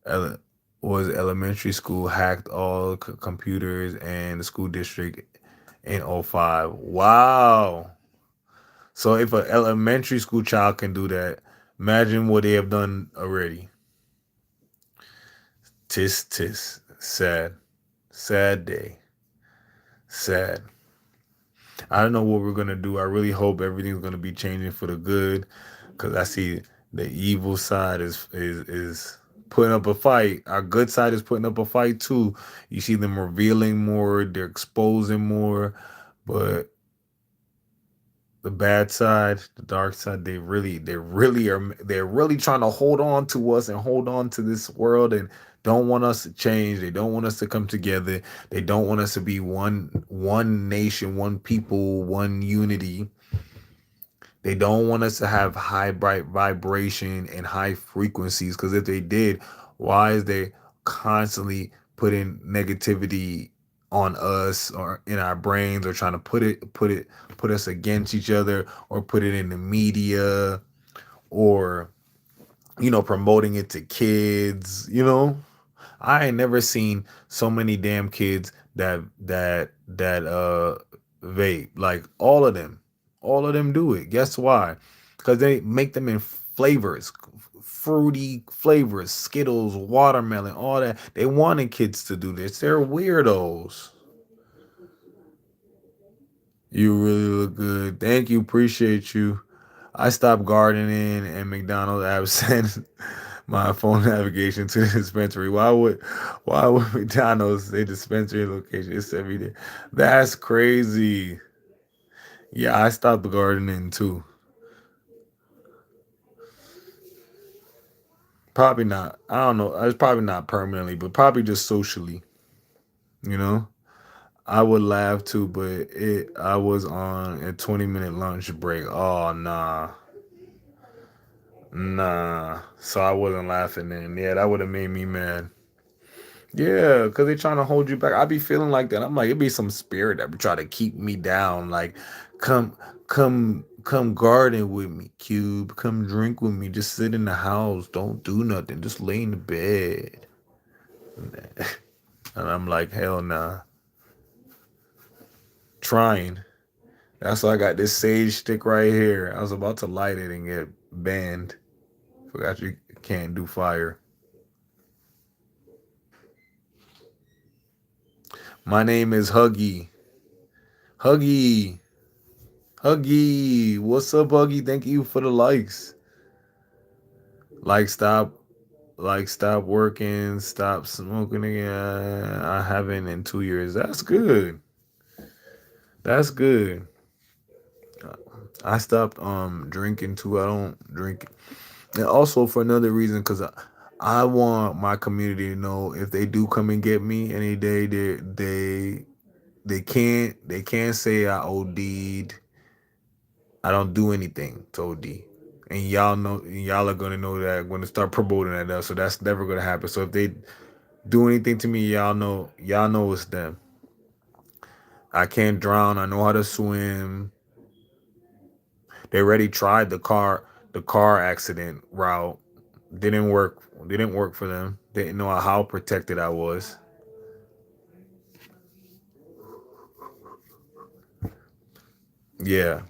ele- was elementary school, hacked all computers and the school district in '05. Wow. So if an elementary school child can do that, imagine what they have done already. Tis tis. Sad. Sad day. Sad. I don't know what we're gonna do. I really hope everything's gonna be changing for the good, because I see the evil side is putting up a fight. Our good side is putting up a fight too. You see them revealing more, they're exposing more, but the bad side, the dark side, they're really trying to hold on to us and hold on to this world and don't want us to change. They don't want us to come together. They don't want us to be one nation, one people, one unity. They don't want us to have high bright vibration and high frequencies, because if they did, why is they constantly putting negativity on us or in our brains, or trying to put us against each other, or put it in the media, or promoting it to kids. I ain't never seen so many damn kids that vape. Like all of them do it. Guess why? Because they make them in flavors, fruity flavors, Skittles, watermelon, all that. They wanted kids to do this. They're weirdos. You really look good. Thank you. Appreciate you. I stopped gardening and McDonald's app sent my phone navigation to the dispensary. Why would McDonald's say dispensary location? It's every day. That's crazy. Yeah, I stopped gardening too. Probably not. I don't know. It's probably not permanently, but probably just socially. You know, I would laugh too, but I was on a 20-minute lunch break. Oh nah, nah. So I wasn't laughing then. Yeah, that would have made me mad. Yeah, because they trying to hold you back. I be feeling like that. I'm like, it be some spirit that be trying to keep me down. Like, come, come garden with me, Cube. Come drink with me. Just sit in the house. Don't do nothing. Just lay in the bed. And I'm like, hell nah. Trying. That's why I got this sage stick right here. I was about to light it and get banned. Forgot you can't do fire. My name is Huggy. Huggy. Huggy. What's up, Huggy? Thank you for the likes. Like stop working, stop smoking again. I haven't in 2 years. That's good. That's good. I stopped drinking too. I don't drink, and also for another reason, because I want my community to know if they do come and get me any day, they can't say I OD'd. I don't do anything to OD. And y'all are gonna know that I'm gonna start promoting that now. So that's never gonna happen. So if they do anything to me, y'all know it's them. I can't drown. I know how to swim. They already tried the car accident route. Didn't work. Didn't work for them. They didn't know how protected I was. Yeah,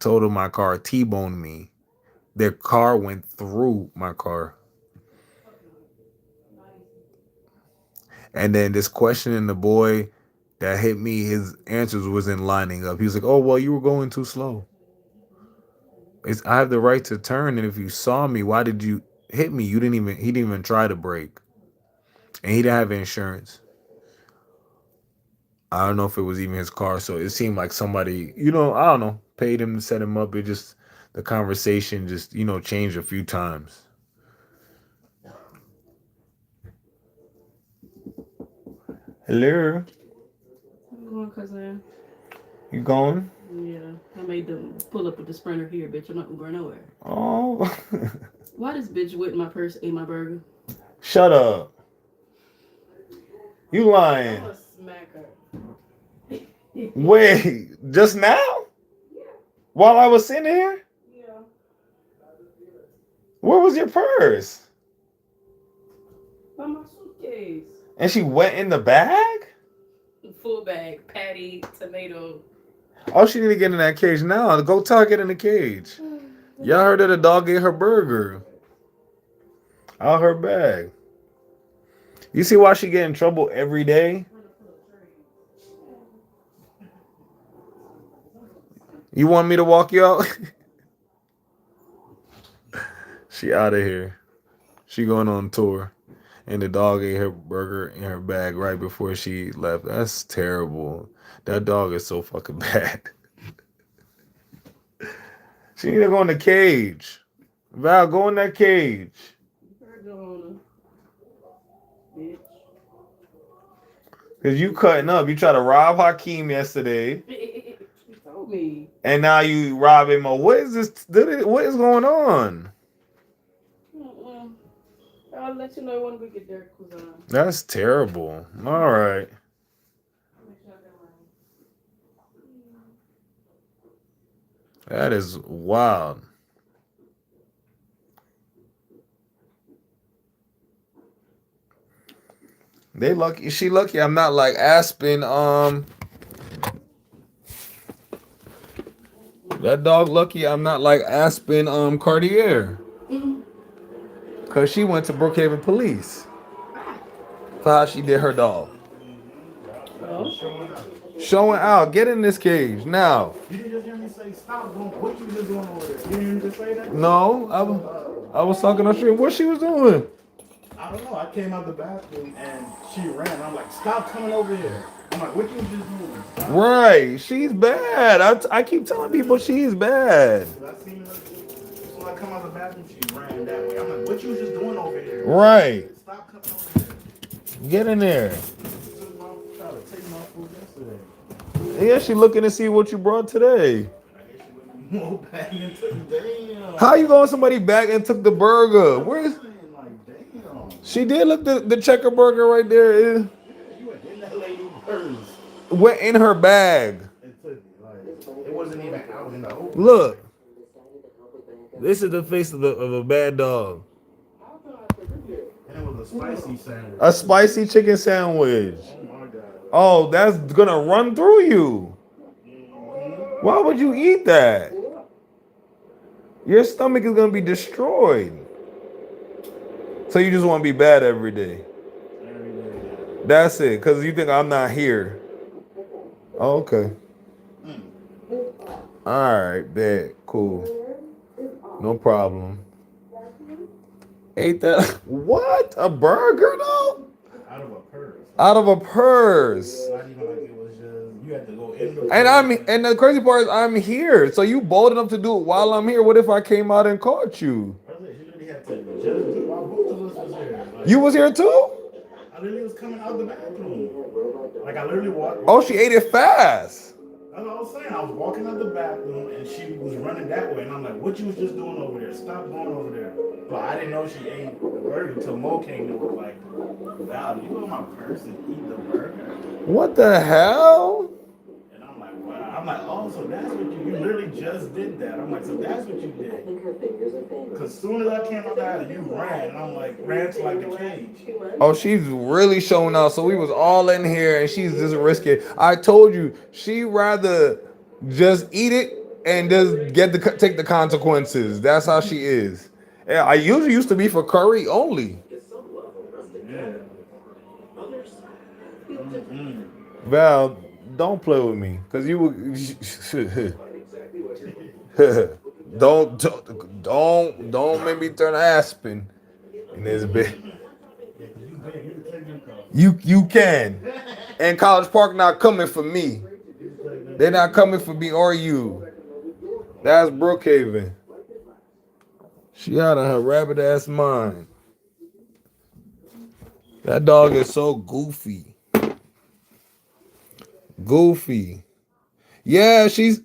totaled my car, T-boned me. Their car went through my car. And then this questioning the boy that hit me, his answers wasn't lining up. He was like, "Oh well, you were going too slow. I have the right to turn, and if you saw me, why did you hit me? You didn't even. He didn't even try to brake, and he didn't have insurance. I don't know if it was even his car, so it seemed like somebody, I don't know, paid him to set him up. It just the conversation just changed a few times. Hello, I'm going, cousin. you going? Yeah, I made them pull up with the sprinter here, bitch. I'm not going nowhere. Oh, Why this bitch with my purse ate my burger? shut up! You I'm lying? gonna smack her. Wait, just now? While I was sitting here? Yeah. Where was your purse? By my suitcase. And she went in the bag? Full bag, patty, tomato. Oh, she need to get in that cage now. Go tell her get in the cage. Y'all heard that the dog ate her burger out her bag. You see why she get in trouble every day? You want me to walk you out? She out of here. She going on tour. And the dog ate her burger in her bag right before she left. That's terrible. That dog is so fucking bad. She need to go in the cage. Val, go in that cage. Bitch. Cause you cutting up. You try to rob Hakeem yesterday, She told me. and now you rob him. What is this? What is going on? Mm-mm. I'll let you know when we get there, cousin. That's terrible. All right. That is wild. They lucky. She lucky. I'm not like Aspen. That dog lucky. I'm not like Aspen. Cartier. Cause she went to Brookhaven Police for how she did her dog. Oh. Showing out. Get in this cage now. You didn't just hear me say stop doing what you just doing over there. You didn't hear me just say that? No, I was talking on stream. What she was doing? I don't know. I came out the bathroom and she ran. I'm like, stop coming over here. I'm like, what you just doing? Stop. Right. She's bad. I keep telling people she's bad. I seen her. So I come out the bathroom, she ran that way. I'm like, what you just doing over here? Right. Stop coming over here. Get in there. Try to take my food yesterday. Yeah, she looking to see what you brought today. More back into damn. How you going somebody back and took the burger? Where's Like, damn. she did look the checker burger right there. You went in that lady's purse. Went in her bag. It took it. Like, it wasn't even out in the open. Look. This is the face of a bad dog. And it was a spicy sandwich. A spicy chicken sandwich. Oh my god. Oh, that's gonna run through you. Why would you eat that? Your stomach is gonna be destroyed. So you just want to be bad every day. That's it, because you think I'm not here. Oh, okay. Alright, bet. Cool. No problem. Ate that. What? A burger though? Out of a purse. Out of a purse. Not even like it was just, you had to go in the And the crazy part is I'm here. So you bold enough to do it while I'm here. What if I came out and caught you? I was like, she really had to just do while both of us was here. Like, You was here too? I literally was coming out the bathroom. Like I literally Oh, walked. she ate it fast. That's what I was saying. I was walking out the bathroom and she was running that way, and I'm like, "What you was just doing over there? Stop going over there." But I didn't know she ate the burger until Mo came and was like, "Val, you go to my purse and eat the burger?" What the hell? And I'm like, "Wow." I'm like, "Oh, so that's what you literally just did that." I'm like, "So that's what you did?" Because as soon as I came out there, you ran, and I'm like, ran to like the cage. Oh, she's really showing out. So we was all in here and she's just risking. I told you, she rather just eat it and just take the consequences. That's how she is. Yeah, I usually used to be for curry only. Yeah. Mm-hmm. Val, don't play with me, cause you would. Don't make me turn Aspen in this bit. Yeah, because you big, you can take them calls. You can. And College Park not coming for me. They're not coming for me or you. That's Brookhaven. She out of her rabbit ass mind. That dog is so goofy. Goofy. Yeah, she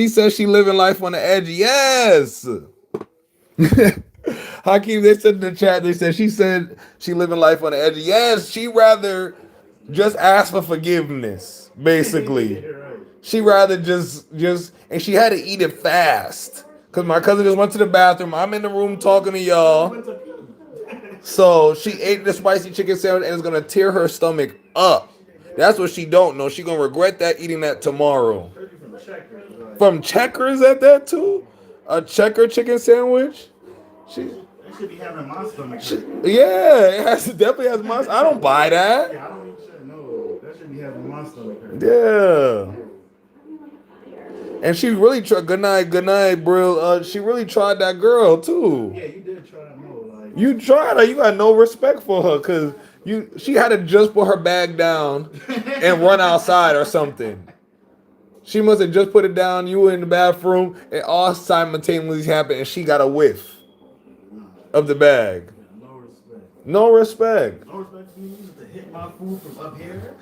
says she living life on the edge. Yes. Hakeem, they said in the chat, they said she said she living life on the edge. Yes, she rather just ask for forgiveness, basically. Yeah, right. She rather and she had to eat it fast. Cause my cousin just went to the bathroom. I'm in the room talking to I y'all. went to pee. So she ate the spicy chicken sandwich and it's gonna tear her stomach up. That's what she don't know. She gonna regret that eating that tomorrow. Especially from Checkers. Like, From Checkers at that too? A checker chicken sandwich? She they should be having my stomach. yeah, it definitely has mustard. I don't buy that. Yeah, I don't even shit. No, that should be having my stomach hurt. Yeah. And she really tried. Good night, bro. She really tried that girl too. Yeah, you did try to know. Like, You tried her. You got no respect for her, cause she had to just put her bag down and run outside or something. She must have just put it down. You were in the bathroom, and all simultaneously happened, and she got a whiff of the bag. no respect. No respect. No respect to me to hit my food from up here.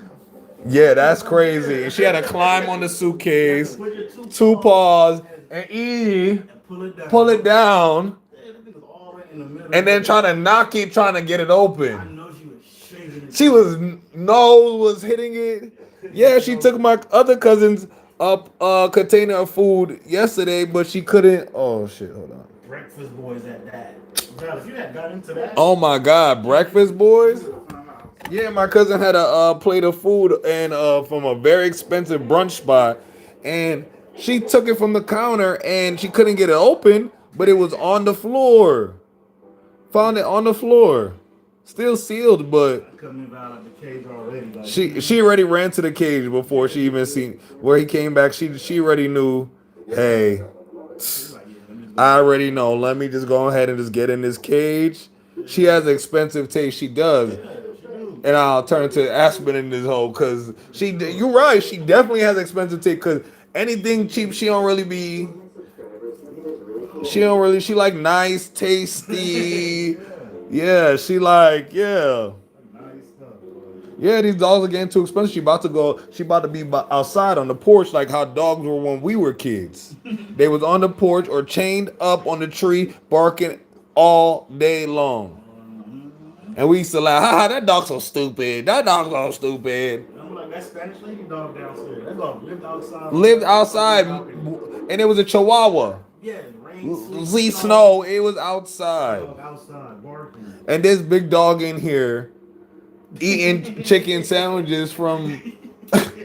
Yeah, that's crazy. And she had to climb on the suitcase, Put your two paws, and and pull it down. pull it down, Yeah, that nigga's all right in the middle. and then trying to knock it, trying to get it I open. know she was shaking it. She was nose was hitting it. Yeah, she took my other cousin's up container of food yesterday, but she couldn't. Oh shit! Hold on. Breakfast boys at that. God, if you had got into that, Oh my God, breakfast boys. you would have found out. Yeah, my cousin had a plate of food and from a very expensive brunch spot, and she took it from the counter and she couldn't get it open, but it was on the floor. Found it on the floor, still sealed, but Coming out of the cage already. Like, she already ran to the cage before she even seen where he came back. She already knew. Hey, she's like, yeah, let me I already know. Let me just go ahead and just get in this cage. She has expensive taste. She does. And I'll turn to Aspen in this hole because you're right. She definitely has expensive taste because anything cheap, she don't really be. She like nice, tasty. Yeah, she like, yeah. nice stuff. Yeah, these dogs are getting too expensive. She about to be outside on the porch like how dogs were when we were kids. They was on the porch or chained up on the tree barking all day long. And we used to laugh, haha, that dog's so stupid. That dog's so stupid. I'm like, that Spanish lady dog downstairs. That dog lived outside. Lived outside, and it was a Chihuahua. Yeah, rain, Z snow, it was outside. Dog outside barking. And this big dog in here eating chicken sandwiches from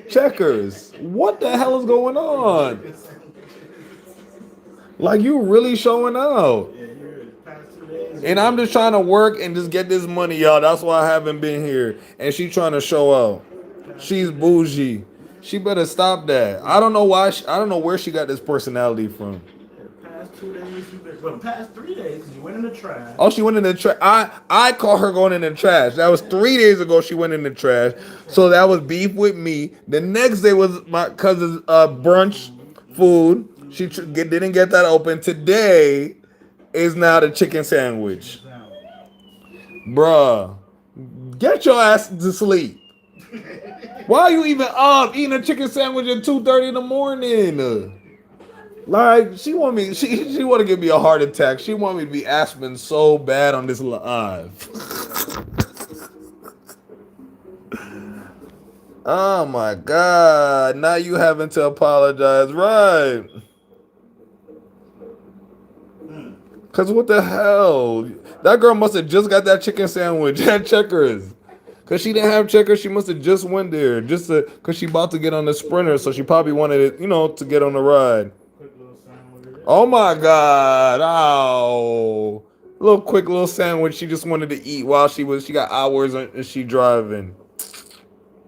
Checkers. What the hell is going on? Like, you really showing out. Yeah, here the past 2 days. And I'm just trying to work and just get this money, y'all. That's why I haven't been here. And she trying to show out. She's bougie. She better stop that. I don't know why. I don't know where she got this personality from. The past 2 days, for the past 3 days, because you went in the trash. Oh, she went in the trash. I caught her going in the trash. That was 3 days ago. She went in the trash. So that was beef with me. The next day was my cousin's brunch food. She didn't get that open. Today is now the chicken sandwich. Bruh, get your ass to sleep. Why are you even up eating a chicken sandwich at 2:30 in the morning? Like she want me, she want to give me a heart attack. She want me to be Aspen so bad on this live. Oh my God! Now you having to apologize, right? Cause what the hell? That girl must have just got that chicken sandwich at Checkers. Cause she didn't have Checkers, she must have just went there cause she about to get on the Sprinter, so she probably wanted it, to get on the ride. Oh my God! Oh, quick little sandwich she just wanted to eat while she got hours and she driving.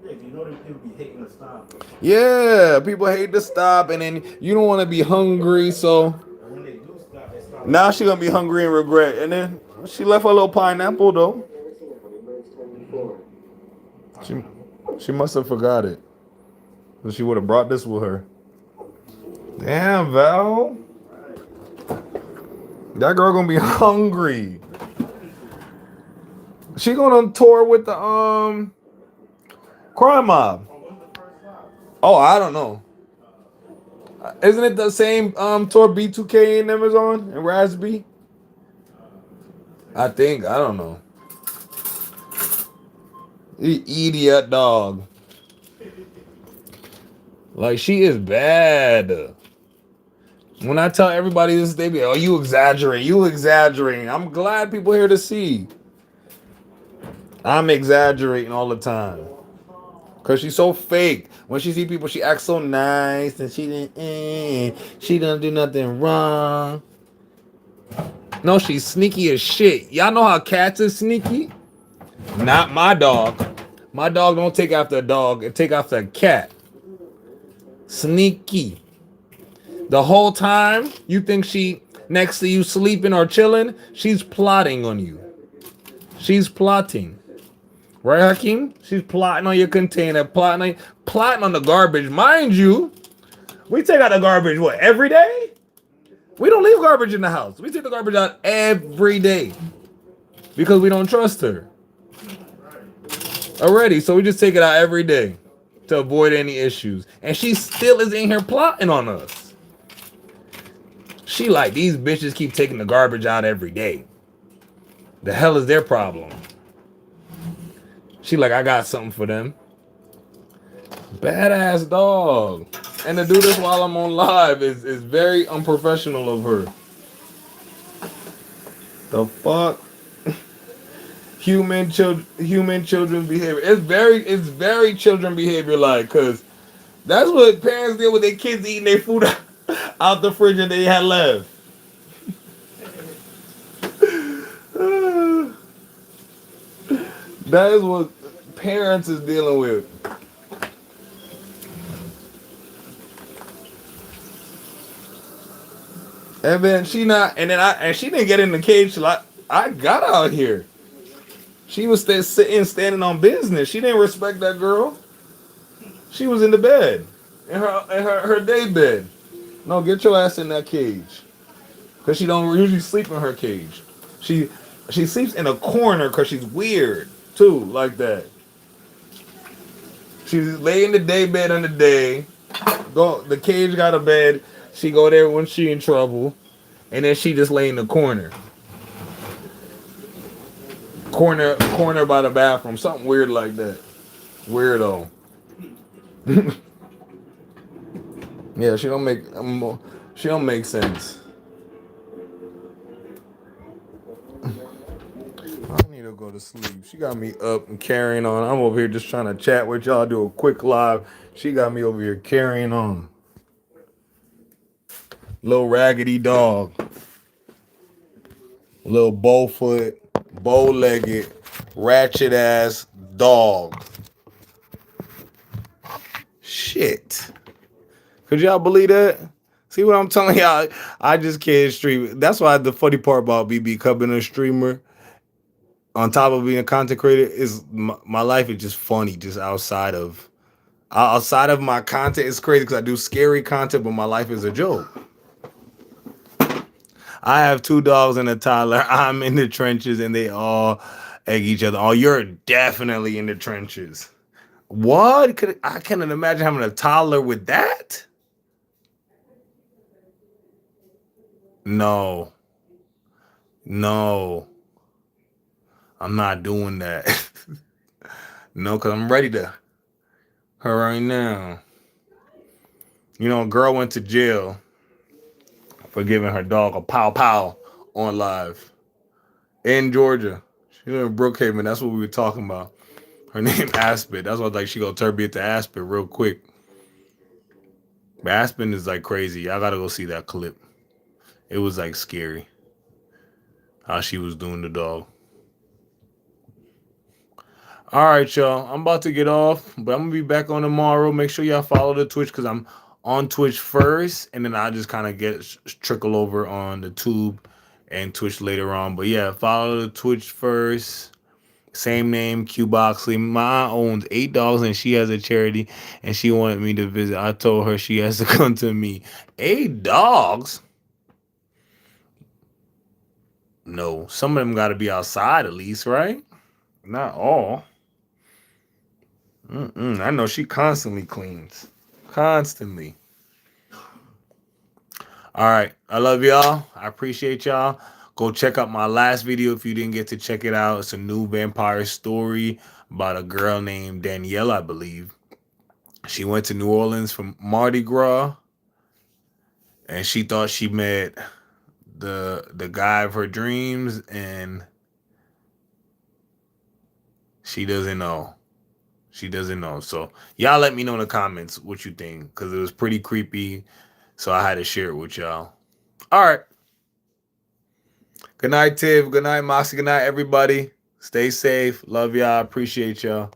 Yeah, you know that people be hating to stop. Yeah, people hate to stop, and then you don't want to be hungry, so When they do stop, they stop. now she gonna be hungry and regret. And then she left her little pineapple though. She must have forgot it. So she would have brought this with her. Damn, Val. That girl gonna be hungry. She going on tour with the Crime Mob. Oh, I don't know. Isn't it the same tour B2K and them is on and Raspy? I think. I don't know. You idiot dog. Like, she is bad. When I tell everybody this, they be, oh, you exaggerating. I'm glad people here to see. I'm exaggerating all the time. Because she's so fake. When she see people, she acts so nice. And she didn't do nothing wrong. No, she's sneaky as shit. Y'all know how cats is sneaky? Not my dog. My dog don't take after a dog. It take after a cat. Sneaky. The whole time you think she next to you sleeping or chilling, she's plotting on you. She's plotting. Right, Hakeem? She's plotting on your container, plotting on the garbage. Mind you, we take out the garbage, what, every day? We don't leave garbage in the house. We take the garbage out every day. Because we don't trust her. Already, so we just take it out every day to avoid any issues. And she still is in here plotting on us. She like, these bitches keep taking the garbage out every day. The hell is their problem? She like, I got something for them. Badass dog. And to do this while I'm on live is very unprofessional of her. The fuck? Human children behavior. It's very children behavior like, cause that's what parents did with their kids eating their food out the fridge that they had left. That is what parents is dealing with. And then she didn't get in the cage till I got out here. She was standing on business. She didn't respect that girl. She was in the bed, in her day bed. No, get your ass in that cage, cause she don't usually sleep in her cage. She sleeps in a corner cause she's weird too, like that. She lay in the day bed on the day. The cage got a bed. She go there when she in trouble, and then she just lay in the corner. Corner by the bathroom, something weird like that. Weirdo. Yeah, she don't make sense. I need to go to sleep. She got me up and carrying on. I'm over here just trying to chat with y'all, do a quick live. She got me over here carrying on. Little raggedy dog. Little bowfoot, bow-legged, ratchet ass dog. Shit. Could y'all believe that? See what I'm telling y'all? I just can't stream. That's why the funny part about me becoming a streamer, on top of being a content creator, is my life is just funny. Just outside of my content, it's crazy because I do scary content, but my life is a joke. I have two dogs and a toddler. I'm in the trenches, and they all egg each other. Oh, you're definitely in the trenches. What? I can't imagine having a toddler with that. No, no, I'm not doing that. No, because I'm ready to her right now. You know, a girl went to jail for giving her dog a pow pow on live in Georgia. She live in Brookhaven. That's what we were talking about. Her name Aspen. That's why like she gonna turn me into Aspen real quick. But Aspen is like crazy. I gotta go see that clip. It was like scary how she was doing the dog. All right, y'all. I'm about to get off, but I'm gonna be back on tomorrow. Make sure y'all follow the Twitch because I'm on Twitch first, and then I just kind of get trickle over on the Tube and Twitch later on. But yeah, follow the Twitch first. Same name, Q Boxley. Ma owns 8 dogs and she has a charity, and she wanted me to visit. I told her she has to come to me. 8 dogs? No, some of them got to be outside at least, right? Not all. I know she constantly cleans. Constantly. All right. I love y'all. I appreciate y'all. Go check out my last video if you didn't get to check it out. It's a new vampire story about a girl named Danielle, I believe. She went to New Orleans for Mardi Gras, and she thought she met the guy of her dreams, and she doesn't know. She doesn't know. So y'all let me know in the comments what you think, because it was pretty creepy. So I had to share it with y'all. All right. Good night, Tiv. Good night, Moxie. Good night, everybody. Stay safe. Love y'all. Appreciate y'all.